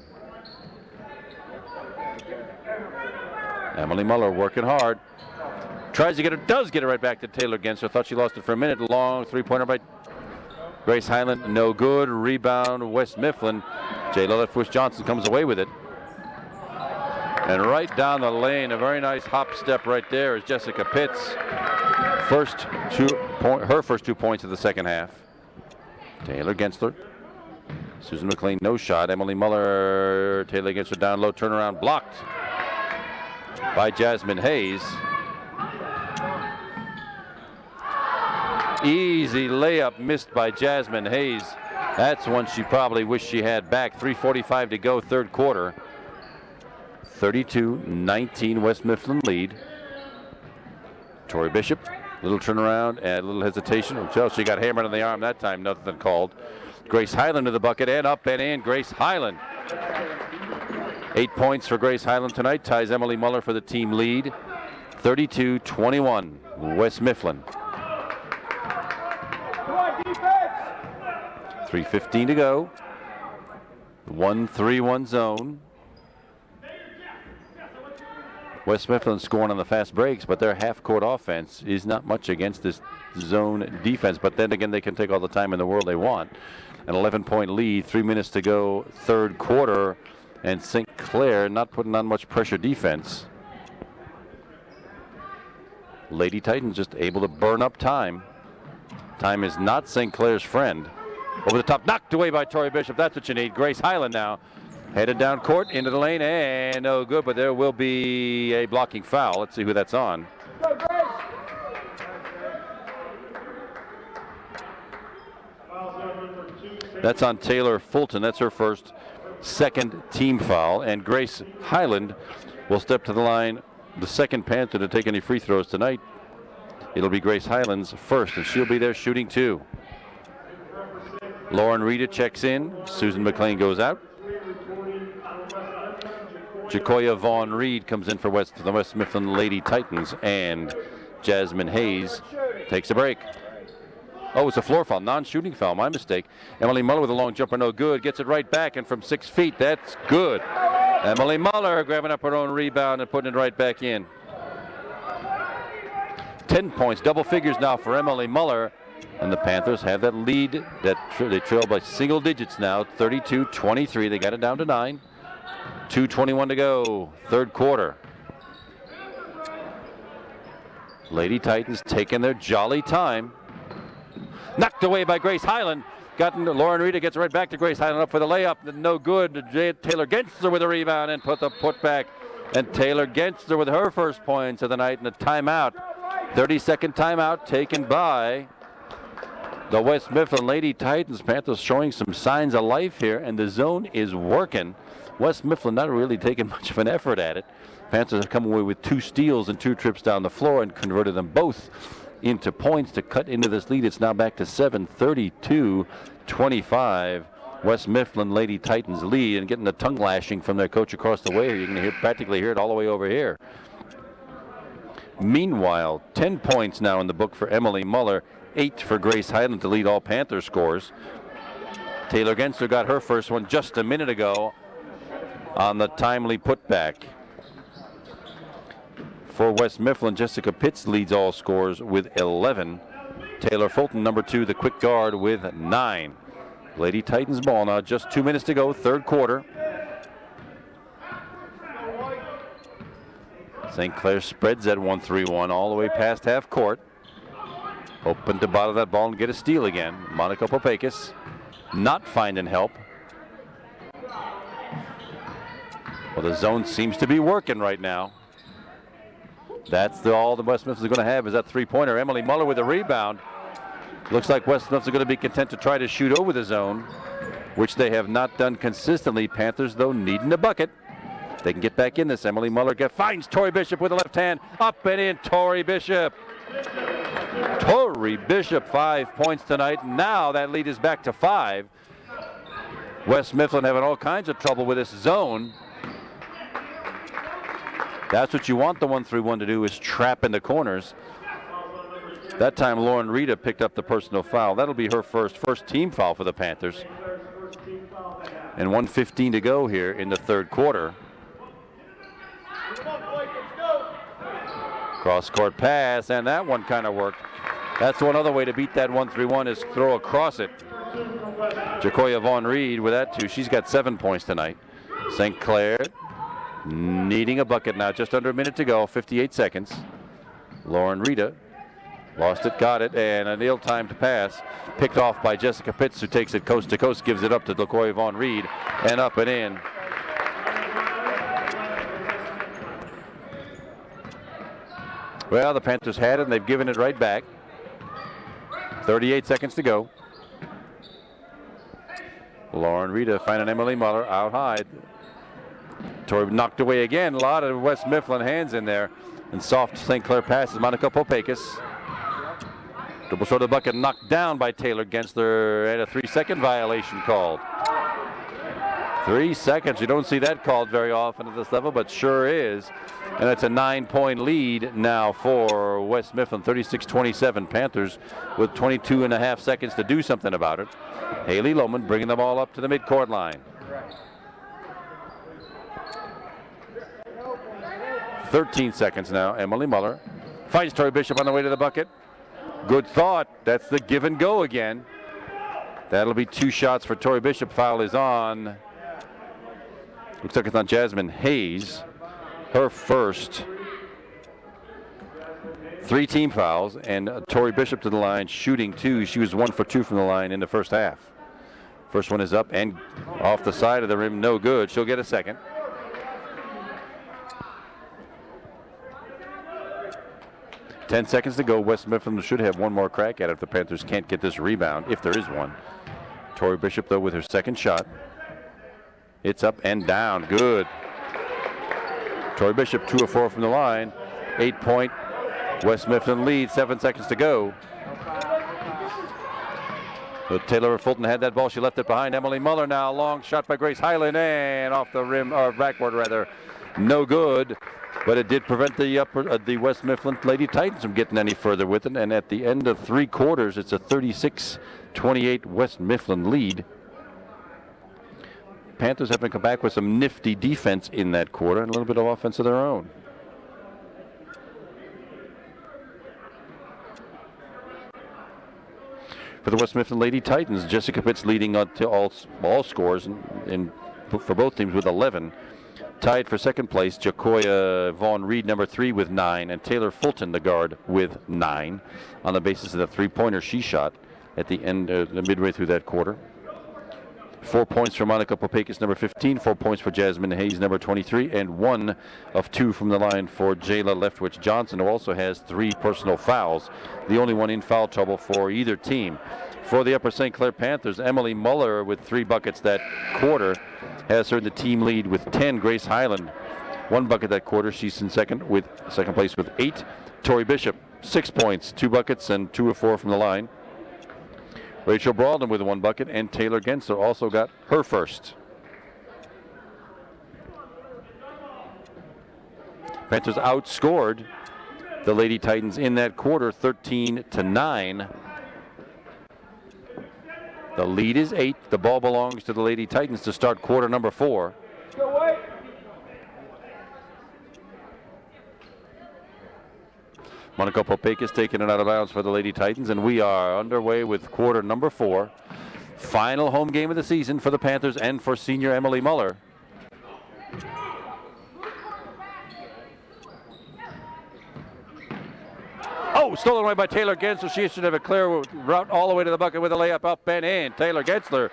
Emily Muller working hard. Tries to get it, does get it right back to Taylor Gensler. Thought she lost it for a minute. Long three-pointer by Grace Highland, no good. Rebound, West Mifflin. Jayla Leftwich Johnson comes away with it. And right down the lane, a very nice hop step right there is Jessica Pitts. Her first 2 points of the second half. Taylor Gensler. Susan McLean, no shot. Emily Muller, Taylor Gensler down low, turnaround, blocked by Jasmine Hayes. Easy layup missed by Jasmine Hayes. That's one she probably wished she had back. 3:45 to go, third quarter. 32-19 West Mifflin lead. Tori Bishop, little turnaround and a little hesitation. Until she got hammered on the arm that time, nothing called. Grace Highland to the bucket and up and in. Grace Highland. 8 points for Grace Highland tonight. Ties Emily Muller for the team lead. 32-21 West Mifflin. 3:15 to go. 1-3-1 zone. West Mifflin scoring on the fast breaks, but their half-court offense is not much against this zone defense. But then again, they can take all the time in the world they want. An 11-point lead, 3 minutes to go, third quarter, and St. Clair not putting on much pressure defense. Lady Titans just able to burn up time. Time is not St. Clair's friend. Over the top, knocked away by Tori Bishop. That's what you need. Grace Highland now headed down court into the lane, and no good, but there will be a blocking foul. Let's see who that's on. That's on Taylor Fulton. That's her second team foul, and Grace Highland will step to the line, the second Panther to take any free throws tonight. It'll be Grace Highland's first, and she'll be there shooting 2. Lauren Rita checks in. Susan McLean goes out. Jacoya Vaughn Reed comes in for the West Mifflin Lady Titans, and Jasmine Hayes takes a break. Oh, it's a floor foul, non-shooting foul, my mistake. Emily Muller with a long jumper, no good. Gets it right back, and from 6 feet, that's good. Emily Muller grabbing up her own rebound and putting it right back in. 10 points, double figures now for Emily Muller. And the Panthers have that lead that they trail by single digits now, 32-23. They got it down to 9. 2:21 to go, third quarter. Lady Titans taking their jolly time. Knocked away by Grace Highland. Lauren Rita gets right back to Grace Highland up for the layup. No good. Taylor Gensler with a rebound and put the putback. And Taylor Gensler with her first points of the night in a timeout. 30-second timeout taken by the West Mifflin Lady Titans. Panthers showing some signs of life here, and the zone is working. West Mifflin not really taking much of an effort at it. Panthers have come away with 2 steals and 2 trips down the floor and converted them both into points to cut into this lead. It's now back to 7, 32-25. West Mifflin Lady Titans lead, and getting the tongue lashing from their coach across the way. You can practically hear it all the way over here. Meanwhile, 10 points now in the book for Emily Muller, 8 for Grace Highland to lead all Panther scores. Taylor Gensler got her first one just a minute ago on the timely putback. For West Mifflin, Jessica Pitts leads all scores with 11. Taylor Fulton, number 2, the quick guard, with 9. Lady Titans ball now, just 2 minutes to go, third quarter. St. Clair spreads at 1-3-1 all the way past half court. Hoping to bottle that ball and get a steal again. Monica Popakis not finding help. Well, the zone seems to be working right now. That's all the West Mifflin is going to have, is that three-pointer. Emily Muller with a rebound. Looks like West Mifflin is going to be content to try to shoot over the zone, which they have not done consistently. Panthers, though, needing a bucket. They can get back in this. Emily Muller finds Tori Bishop with the left hand. Up and in, Tori Bishop. Tori Bishop, 5 points tonight. Now that lead is back to 5. West Mifflin having all kinds of trouble with this zone. That's what you want the 1-3-1 to do, is trap in the corners. That time Lauren Rita picked up the personal foul. That'll be her first team foul for the Panthers. And 1:15 to go here in the third quarter. Cross-court pass, and that one kind of worked. That's one other way to beat that 1-3-1, is throw across it. Jacoya Vaughn Reed with that too. She's got 7 points tonight. St. Clair needing a bucket now, just under a minute to go, 58 seconds. Lauren Rita lost it, got it, and an ill-timed pass picked off by Jessica Pitts, who takes it coast to coast, gives it up to Jacoya Vaughn Reed, and up and in. Well, the Panthers had it, and they've given it right back. 38 seconds to go. Lauren Rita finding Emily Muller out high. Tori knocked away again. A lot of West Mifflin hands in there. And soft St. Clair passes. Monica Popakis. Dribble short of the bucket, knocked down by Taylor Gensler, and a 3-second violation called. 3 seconds. You don't see that called very often at this level, but sure is. And it's a 9-point lead now for West Mifflin, 36-27. Panthers with 22.5 seconds to do something about it. Haley Lohman bringing them all up to the midcourt line. 13 seconds now. Emily Muller finds Tori Bishop on the way to the bucket. Good thought. That's the give and go again. That'll be 2 shots for Tori Bishop. Foul is on. Looks like it's on Jasmine Hayes. Her first. 3 team fouls, and Tori Bishop to the line shooting 2. She was 1 for 2 from the line in the first half. First one is up and off the side of the rim. No good. She'll get a second. Ten seconds to go. West Mifflin should have one more crack at it if the Panthers can't get this rebound, if there is one. Tori Bishop, though, with her second shot. It's up and down. Good. Tori Bishop, 2 of 4 from the line. 8-point West Mifflin lead. 7 seconds to go. So Taylor Fulton had that ball. She left it behind. Emily Muller now. Long shot by Grace Highland, and off the rim, or backboard rather. No good. But it did prevent the West Mifflin Lady Titans from getting any further with it. And at the end of 3 quarters, it's a 36-28 West Mifflin lead. Panthers have to come back with some nifty defense in that quarter and a little bit of offense of their own. For the West Mifflin Lady Titans, Jessica Pitts leading on to all scores for both teams with 11. Tied for second place, Jacoya Vaughn Reed, number 3, with 9, and Taylor Fulton, the guard, with 9, on the basis of the 3-pointer she shot. at the end, midway through that quarter. 4 points for Monica Popakis, number 15. 4 points for Jasmine Hayes, number 23. And 1 of 2 from the line for Jayla Leftwich Johnson, who also has 3 personal fouls. The only one in foul trouble for either team. For the Upper St. Clair Panthers, Emily Muller with 3 buckets that quarter has her in the team lead with 10. Grace Highland, 1 bucket that quarter. She's in second place with 8. Tori Bishop, 6 points, 2 buckets, and 2 of 4 from the line. Rachel Brawlden with 1 bucket, and Taylor Gensler also got her first. Panthers outscored the Lady Titans in that quarter, 13-9. The lead is 8. The ball belongs to the Lady Titans to start quarter number 4. Monica Popakis taking it out of bounds for the Lady Titans, and we are underway with quarter number 4. Final home game of the season for the Panthers and for senior Emily Muller. Oh, stolen away by Taylor Gensler. She should have a clear route all the way to the bucket with a layup up and in. Taylor Gensler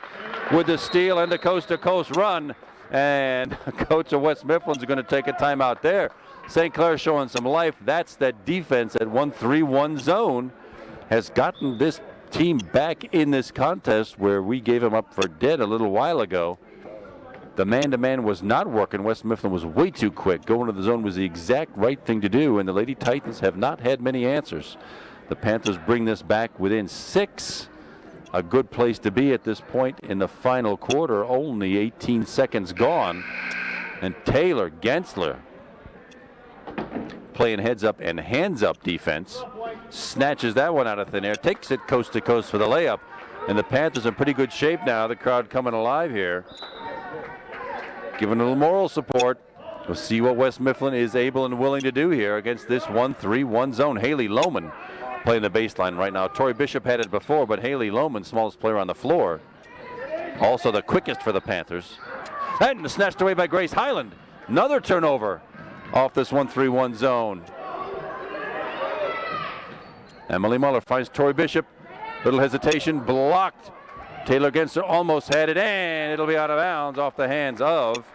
with the steal and the coast-to-coast run. And coach of West Mifflin's going to take a timeout there. St. Clair showing some life. That's that defense at 1-3-1 zone has gotten this team back in this contest where we gave them up for dead a little while ago. The man-to-man was not working. West Mifflin was way too quick. Going to the zone was the exact right thing to do, and the Lady Titans have not had many answers. The Panthers bring this back within 6. A good place to be at this point in the final quarter. Only 18 seconds gone. And Taylor Gensler, playing heads up and hands up defense, snatches that one out of thin air, takes it coast to coast for the layup. And the Panthers in pretty good shape now. The crowd coming alive here, giving a little moral support. We'll see what West Mifflin is able and willing to do here against this 1-3-1 zone. Haley Lohman playing the baseline right now. Tori Bishop had it before, but Haley Lohman, smallest player on the floor, also the quickest for the Panthers. And snatched away by Grace Highland. Another turnover off this 1-3-1 zone. Emily Muller finds Tori Bishop. Little hesitation, blocked. Taylor Gensler almost had it, and it'll be out of bounds off the hands of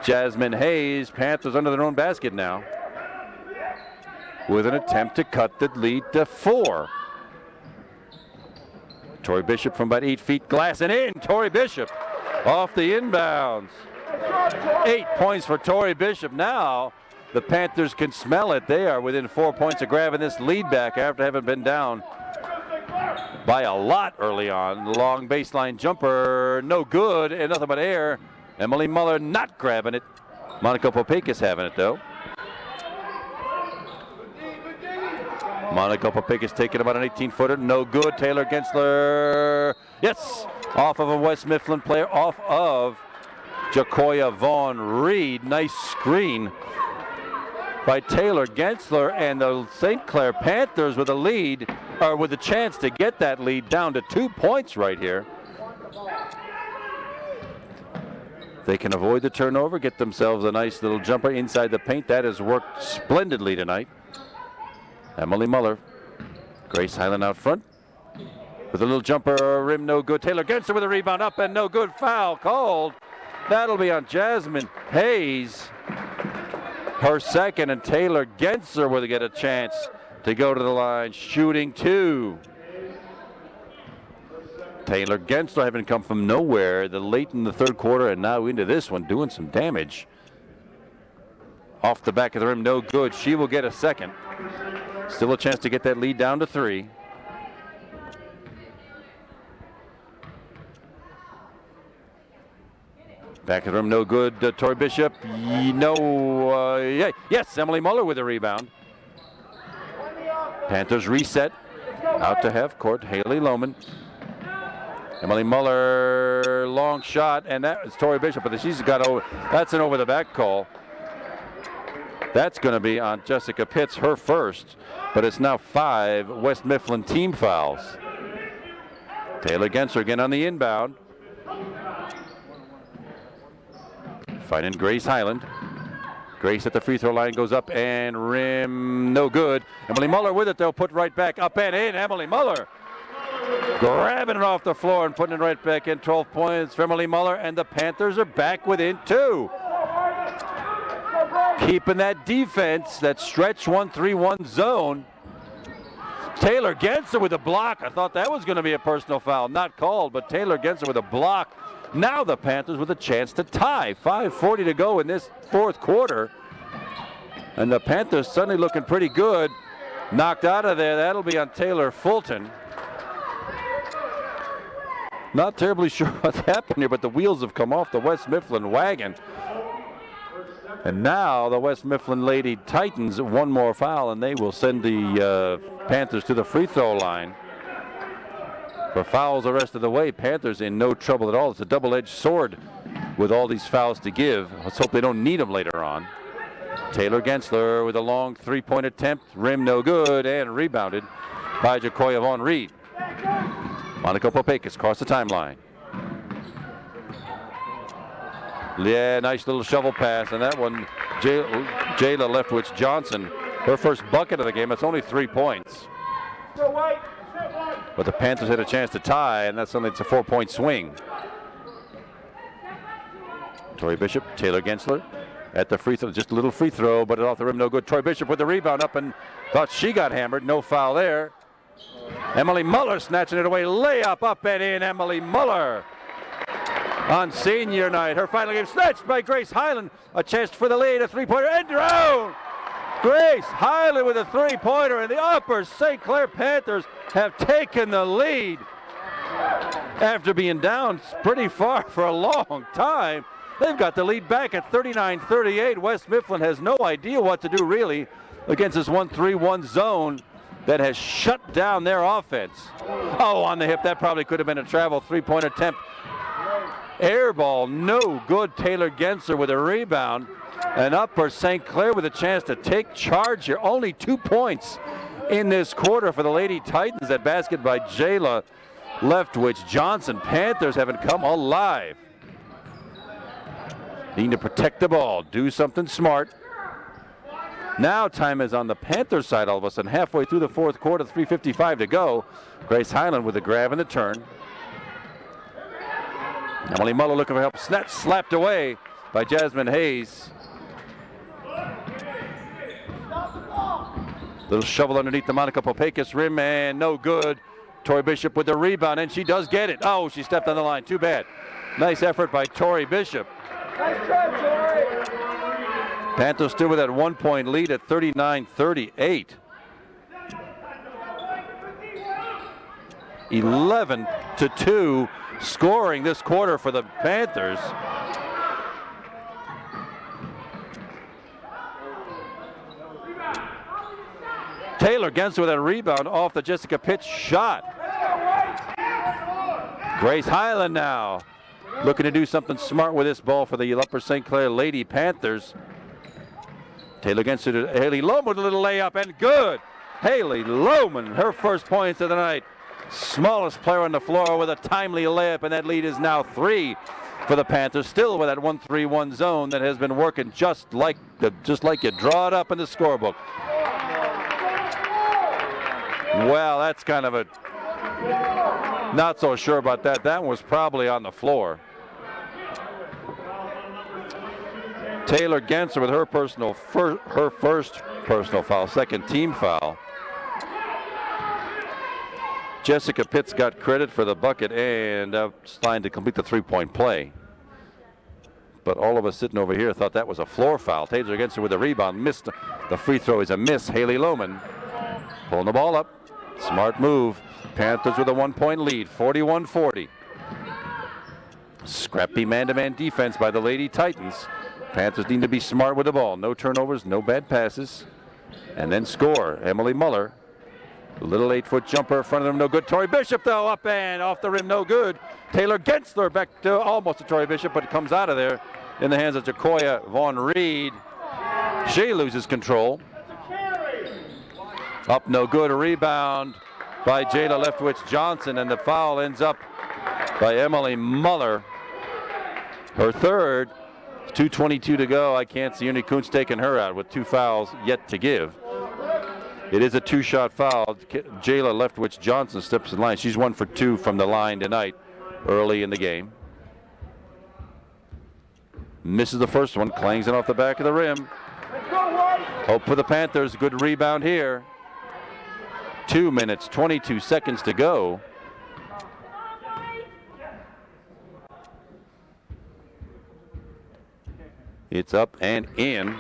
Jasmine Hayes. Panthers under their own basket now, with an attempt to cut the lead to 4. Tori Bishop from about 8 feet, glass and in. Tori Bishop off the inbounds. 8 points for Tori Bishop. Now the Panthers can smell it. They are within 4 points of grabbing this lead back after having been down by a lot early on. Long baseline jumper, no good, and nothing but air. Emily Muller not grabbing it. Monica Popakis having it though. Monica Popakis taking about an 18-footer, no good. Taylor Gensler, yes, off of a West Mifflin player, off of Jacoya Vaughn Reed. Nice screen by Taylor Gensler, and the St. Clair Panthers with a lead, or with a chance to get that lead down to 2 points right here. They can avoid the turnover, get themselves a nice little jumper inside the paint. That has worked splendidly tonight. Emily Muller, Grace Highland out front with a little jumper, rim no good. Taylor Gensler with a rebound, up and no good. Foul called. That'll be on Jasmine Hayes, her second, and Taylor Gensler will get a chance to go to the line, shooting 2. Taylor Gensler having come from nowhere late in the third quarter and now into this one, doing some damage. Off the back of the rim, no good. She will get a second. Still a chance to get that lead down to 3. Back of the rim, no good. Tori Bishop, yes, Emily Muller with a rebound. Panthers reset, out to half court. Haley Lohman. Emily Muller, long shot, and that is Tori Bishop, but she's got over. That's an over the back call. That's going to be on Jessica Pitts, her first, but it's now 5 West Mifflin team fouls. Taylor Gensler again on the inbound. Finding Grace Highland. Grace at the free throw line, goes up and rim, no good. Emily Muller with it, they'll put right back, up and in. Emily Muller Grabbing it off the floor and putting it right back in. 12 points for Emily Muller, and the Panthers are back within 2. Keeping that defense, that stretch 1-3-1 zone. Taylor Genser with a block. I thought that was going to be a personal foul. Not called, but Taylor Genser with a block. Now the Panthers with a chance to tie. 5:40 to go in this fourth quarter. And the Panthers suddenly looking pretty good. Knocked out of there. That'll be on Taylor Fulton. Not terribly sure what's happened here, but the wheels have come off the West Mifflin wagon. And now the West Mifflin Lady Titans, one more foul, and they will send the Panthers to the free throw line. For fouls the rest of the way, Panthers in no trouble at all. It's a double-edged sword with all these fouls to give. Let's hope they don't need them later on. Taylor Gensler with a long three-point attempt. Rim no good, and rebounded by Jacoya Vaughn Reed. Monica Popekis across the timeline. Yeah, nice little shovel pass, and that one, Jayla Leftwich Johnson, her first bucket of the game. It's only 3 points. But the Panthers had a chance to tie, and that's only it's a 4-point swing. Tori Bishop, Taylor Gensler at the free throw, just a little free throw, but off the rim, no good. Tori Bishop with the rebound up and thought she got hammered. No foul there. Emily Muller snatching it away. Layup up and in. Emily Muller on senior night. Her final game snatched by Grace Highland. A chance for the lead. A three-pointer and down. Grace Highland with a three-pointer, and the Upper St. Clair Panthers have taken the lead after being down pretty far for a long time. They've got the lead back at 39-38. West Mifflin has no idea what to do really against this 1-3-1 zone that has shut down their offense. Oh, on the hip, that probably could have been a travel three-point attempt. Air ball, no good. Taylor Genser with a rebound. And Upper St. Clair with a chance to take charge here. Only 2 points in this quarter for the Lady Titans. That basket by Jayla Leftwich Johnson. Panthers haven't come alive. Need to protect the ball, do something smart. Now time is on the Panthers side all of a sudden. Halfway through the fourth quarter, 3:55 to go. Grace Highland with a grab and the turn. Emily Muller looking for help. Snatch slapped away by Jasmine Hayes. Little shovel underneath the Monica Popekis rim and no good. Tori Bishop with the rebound, and she does get it. Oh, she stepped on the line. Too bad. Nice effort by Tori Bishop. Nice try, Tori. Panthers still with that 1-point lead at 39-38. 11-2 scoring this quarter for the Panthers. Taylor Genser with that rebound off the Jessica Pitts shot. Grace Highland now looking to do something smart with this ball for the Upper St. Clair Lady Panthers. Taylor Genser to Haley Lohman with a little layup and good. Haley Lohman, her first points of the night. Smallest player on the floor with a timely layup, and that lead is now 3 for the Panthers. Still with that 1-3-1 zone that has been working just like you draw it up in the scorebook. Well, that's kind of a not so sure about that. That was probably on the floor. Taylor Genser with her first personal foul, second team foul. Jessica Pitts got credit for the bucket and trying to complete the three-point play. But all of us sitting over here thought that was a floor foul. Taylor Genser with a rebound, missed. The free throw is a miss. Haley Lohman pulling the ball up. Smart move. Panthers with a 1-point lead, 41-40. Scrappy man-to-man defense by the Lady Titans. Panthers need to be smart with the ball. No turnovers, no bad passes. And then score. Emily Muller. A little 8-foot jumper in front of them, no good. Tori Bishop, though, up and off the rim, no good. Taylor Gensler back to almost to Tori Bishop, but it comes out of there in the hands of Jacoya Vaughn Reed. She loses control. Up, no good. A rebound by Jayla Leftwich Johnson, and the foul ends up by Emily Muller. Her third. 2:22 to go. I can't see Uni Kuntz taking her out with 2 fouls yet to give. It is a two-shot foul. Jayla Leftwich Johnson steps in line. She's 1 for 2 from the line tonight early in the game. Misses the first one, clangs it off the back of the rim. Hope for the Panthers. Good rebound here. 2 minutes, 22 seconds to go. It's up and in.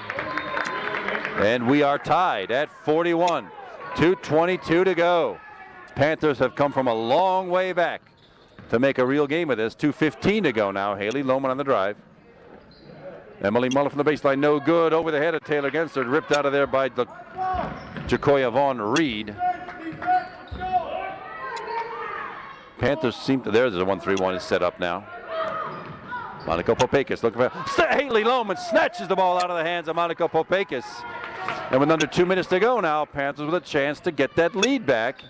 And we are tied at 41. 2:22 to go. Panthers have come from a long way back to make a real game of this. 2:15 to go now. Haley Lohman on the drive. Emily Muller from the baseline, no good. Over the head of Taylor Gensler, ripped out of there by Jacoya Vaughn Reed. Panthers seem to, there's the 1-3-1 is set up now. Monica Popakis looking for, Haley Lohman snatches the ball out of the hands of Monica Popakis. And with under 2 minutes to go now, Panthers with a chance to get that lead back.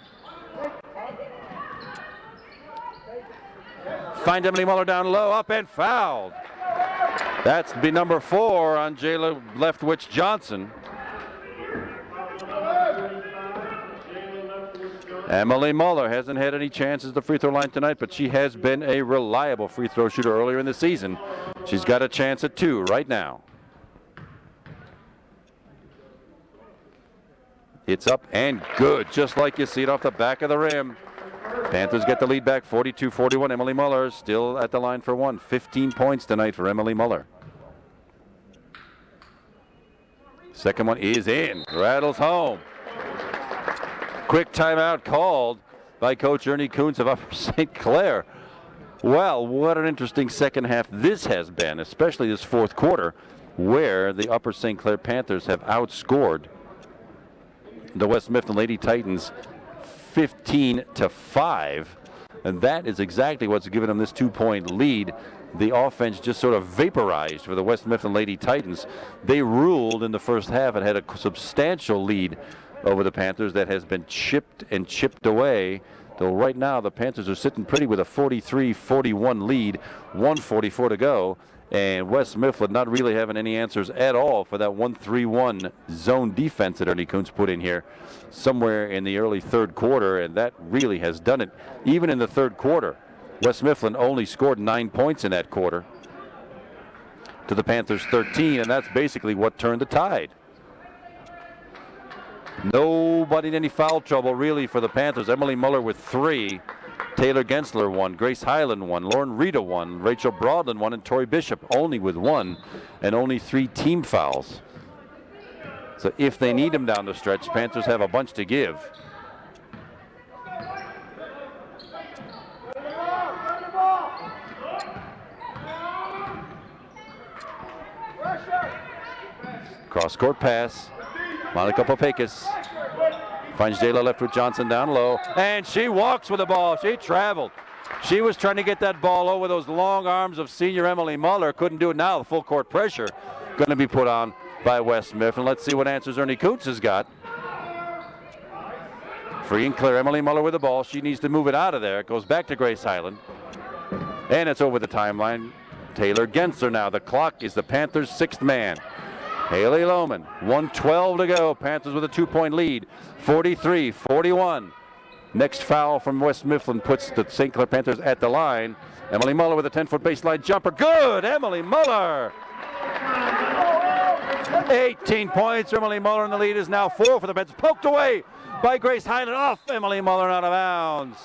Find Emily Muller down low, up and fouled. That's be number 4 on Jayla Leftwich Johnson. Emily Muller hasn't had any chances at the free throw line tonight, but she has been a reliable free throw shooter earlier in the season. She's got a chance at 2 right now. It's up and good, just like you see it off the back of the rim. Panthers get the lead back 42-41. Emily Muller still at the line for 1. 15 points tonight for Emily Muller. Second one is in. Rattles home. Quick timeout called by Coach Ernie Kuntz of Upper St. Clair. Well, what an interesting second half this has been, especially this fourth quarter, where the Upper St. Clair Panthers have outscored the West Mifflin Lady Titans 15-5, and that is exactly what's given them this 2-point lead. The offense just sort of vaporized for the West Mifflin Lady Titans. They ruled in the first half and had a substantial lead over the Panthers that has been chipped and chipped away. Though right now the Panthers are sitting pretty with a 43-41 lead, 1:44 to go. And West Mifflin not really having any answers at all for that 1-3-1 zone defense that Ernie Kuntz put in here somewhere in the early third quarter, and that really has done it. Even in the third quarter, West Mifflin only scored 9 points in that quarter to the Panthers 13, and that's basically what turned the tide. Nobody in any foul trouble really for the Panthers. Emily Muller with 3. Taylor Gensler 1, Grace Highland 1, Lauren Rita 1, Rachel Broadland 1, and Tori Bishop only with 1, and only 3 team fouls. So if they need them down the stretch, Panthers have a bunch to give. Cross-court pass. Monica Popakis finds Jayla Leftwich Johnson down low, and she walks with the ball. She traveled. She was trying to get that ball over those long arms of senior Emily Muller. Couldn't do it now. The full court pressure going to be put on by West Mifflin. Let's see what answers Ernie Kuntz has got. Free and clear. Emily Muller with the ball. She needs to move it out of there. It goes back to Grace Highland. And it's over the timeline. Taylor Gensler now. The clock is the Panthers' 6th man. Haley Lohman, 1:12 to go. Panthers with a 2-point lead, 43-41. Next foul from West Mifflin puts the St. Clair Panthers at the line. Emily Muller with a 10-foot baseline jumper. Good, Emily Muller. 18 points. Emily Muller in the lead is now 4 for the Panthers. Poked away by Grace Highland. Off Emily Muller and out of bounds.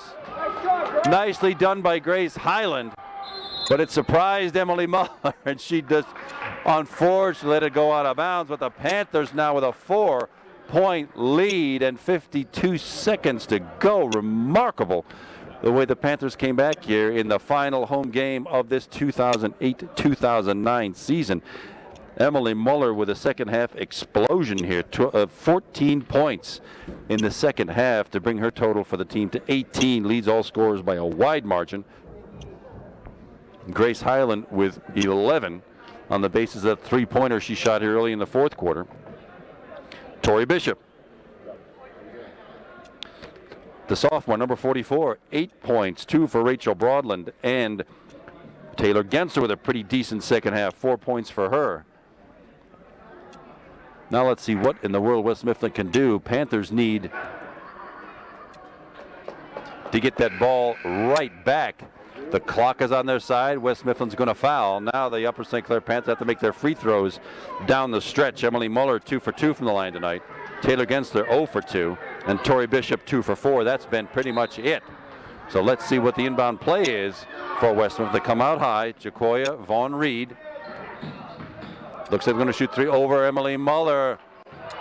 Nicely done by Grace Highland. But it surprised Emily Muller, and she just unfortunately let it go out of bounds. But the Panthers now with a 4-point lead and 52 seconds to go. Remarkable the way the Panthers came back here in the final home game of this 2008-2009 season. Emily Muller with a second half explosion here, 14 points in the second half to bring her total for the team to 18, leads all scorers by a wide margin. Grace Highland with 11 on the basis of that three-pointer she shot here early in the fourth quarter. Tori Bishop, the sophomore, number 44, 8 points, 2 for Rachel Broadland, and Taylor Gensler with a pretty decent second half, 4 points for her. Now let's see what in the world West Mifflin can do. Panthers need to get that ball right back. The clock is on their side. West Mifflin's going to foul. Now the Upper St. Clair Panthers have to make their free throws down the stretch. Emily Muller 2 for 2 from the line tonight. Taylor Gensler 0 for 2. And Tori Bishop 2 for 4. That's been pretty much it. So let's see what the inbound play is for West Mifflin. They come out high. Jacoya Vaughn Reed. Looks like they're going to shoot 3 over Emily Muller.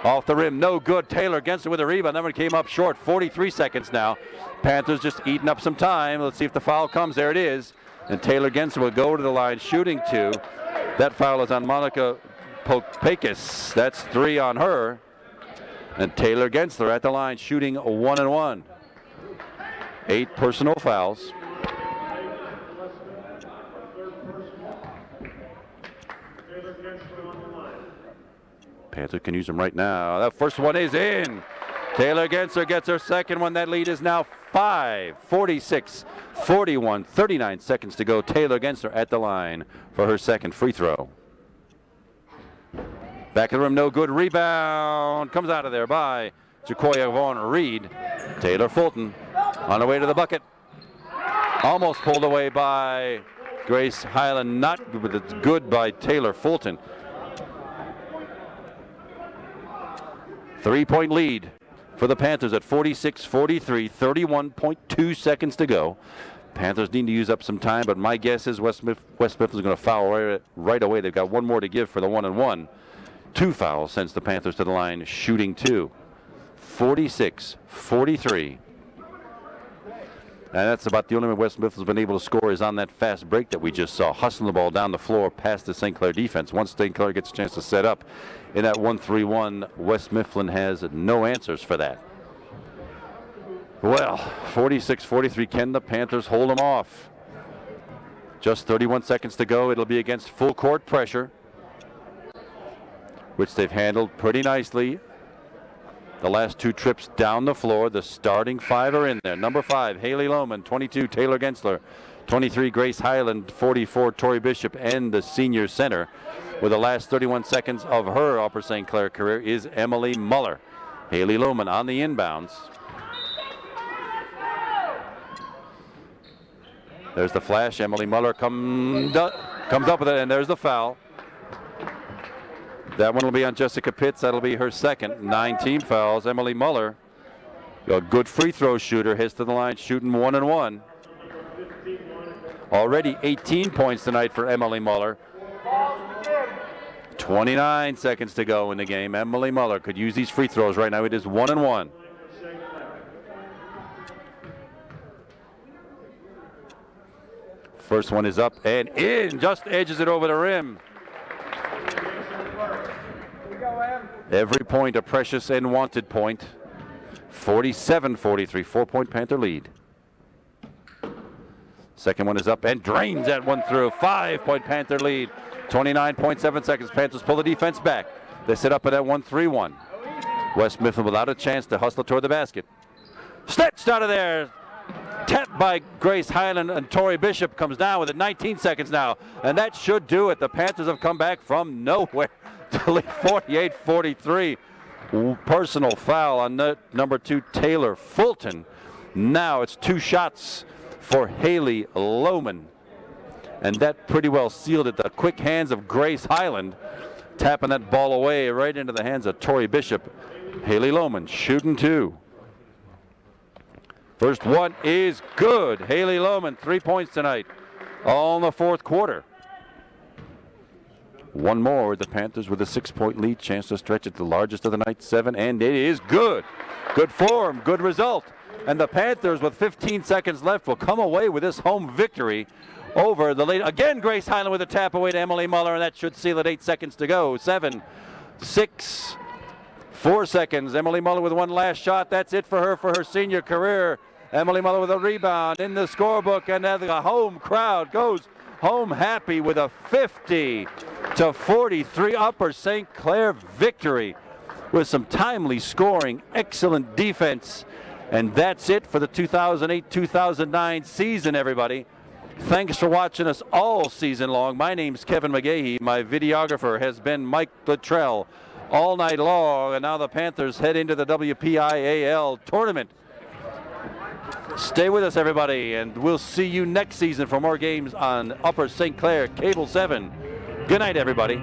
Off the rim, no good. Taylor Gensler with a rebound. That one came up short. 43 seconds now. Panthers just eating up some time. Let's see if the foul comes. There it is. And Taylor Gensler will go to the line shooting 2. That foul is on Monica Popakis. That's 3 on her. And Taylor Gensler at the line shooting 1 and 1. 8 personal fouls. Panthers can use them right now. That first one is in. Taylor Gensler gets her second one. That lead is now 5, 46, 41, 39 seconds to go. Taylor Gensler at the line for her second free throw. Back of the rim, no good. Rebound comes out of there by Jacoya Vaughn Reed. Taylor Fulton on the way to the bucket. Almost pulled away by Grace Highland. Not good, but it's good by Taylor Fulton. 3-point lead for the Panthers at 46-43, 31.2 seconds to go. Panthers need to use up some time, but my guess is West Mifflin is going to foul right away. They've got one more to give for the 1 and 1. 2 fouls sends the Panthers to the line, shooting 2. 46-43. And that's about the only way West Mifflin's been able to score is on that fast break that we just saw, hustling the ball down the floor past the St. Clair defense. Once St. Clair gets a chance to set up in that 1-3-1, West Mifflin has no answers for that. Well, 46-43, can the Panthers hold them off? Just 31 seconds to go. It'll be against full court pressure, which they've handled pretty nicely. The last 2 trips down the floor, the starting 5 are in there. Number 5, Haley Lohman. 22, Taylor Gensler. 23, Grace Highland. 44, Tori Bishop. And the senior center with the last 31 seconds of her Upper St. Clair career is Emily Muller. Haley Lohman on the inbounds. There's the flash. Emily Muller comes up with it, and there's the foul. That one will be on Jessica Pitts. That'll be her second. 9 team fouls. Emily Muller, a good free throw shooter, heads to the line shooting 1 and 1. Already 18 points tonight for Emily Muller. 29 seconds to go in the game. Emily Muller could use these free throws right now. It is 1 and 1. First one is up and in. Just edges it over the rim. Every point a precious and wanted point. 47-43, 4-point Panther lead. Second one is up and drains that one through. 5-point Panther lead. 29.7 seconds. Panthers pull the defense back. They set up at that 1-3-1. West Mifflin without a chance to hustle toward the basket. Snatched out of there. Tapped by Grace Highland, and Tori Bishop comes down with it. 19 seconds now, and that should do it. The Panthers have come back from nowhere to lead 48-43. Personal foul on number 2, Taylor Fulton. Now it's 2 shots for Haley Lohman, and that pretty well sealed it. The quick hands of Grace Highland tapping that ball away right into the hands of Tori Bishop. Haley Lohman shooting 2. First one is good. Haley Lohman, 3 points tonight, all in the fourth quarter. One more, the Panthers with a 6-point lead, chance to stretch it the largest of the night, 7, and it is good. Good form, good result. And the Panthers with 15 seconds left will come away with this home victory over the late. Again, Grace Highland with a tap away to Emily Muller, and that should seal it. 8 seconds to go. 7, 6, 4 seconds. Emily Muller with one last shot. That's it for her senior career. Emily Muller with a rebound in the scorebook, and the home crowd goes home happy with a 50-43 Upper St. Clair victory with some timely scoring, excellent defense. And that's it for the 2008-2009 season, everybody. Thanks for watching us all season long. My name's Kevin McGahey. My videographer has been Mike Luttrell. all night long, and now the Panthers head into the WPIAL tournament. Stay with us, everybody, and we'll see you next season for more games on Upper St. Clair Cable 7. Good night, everybody.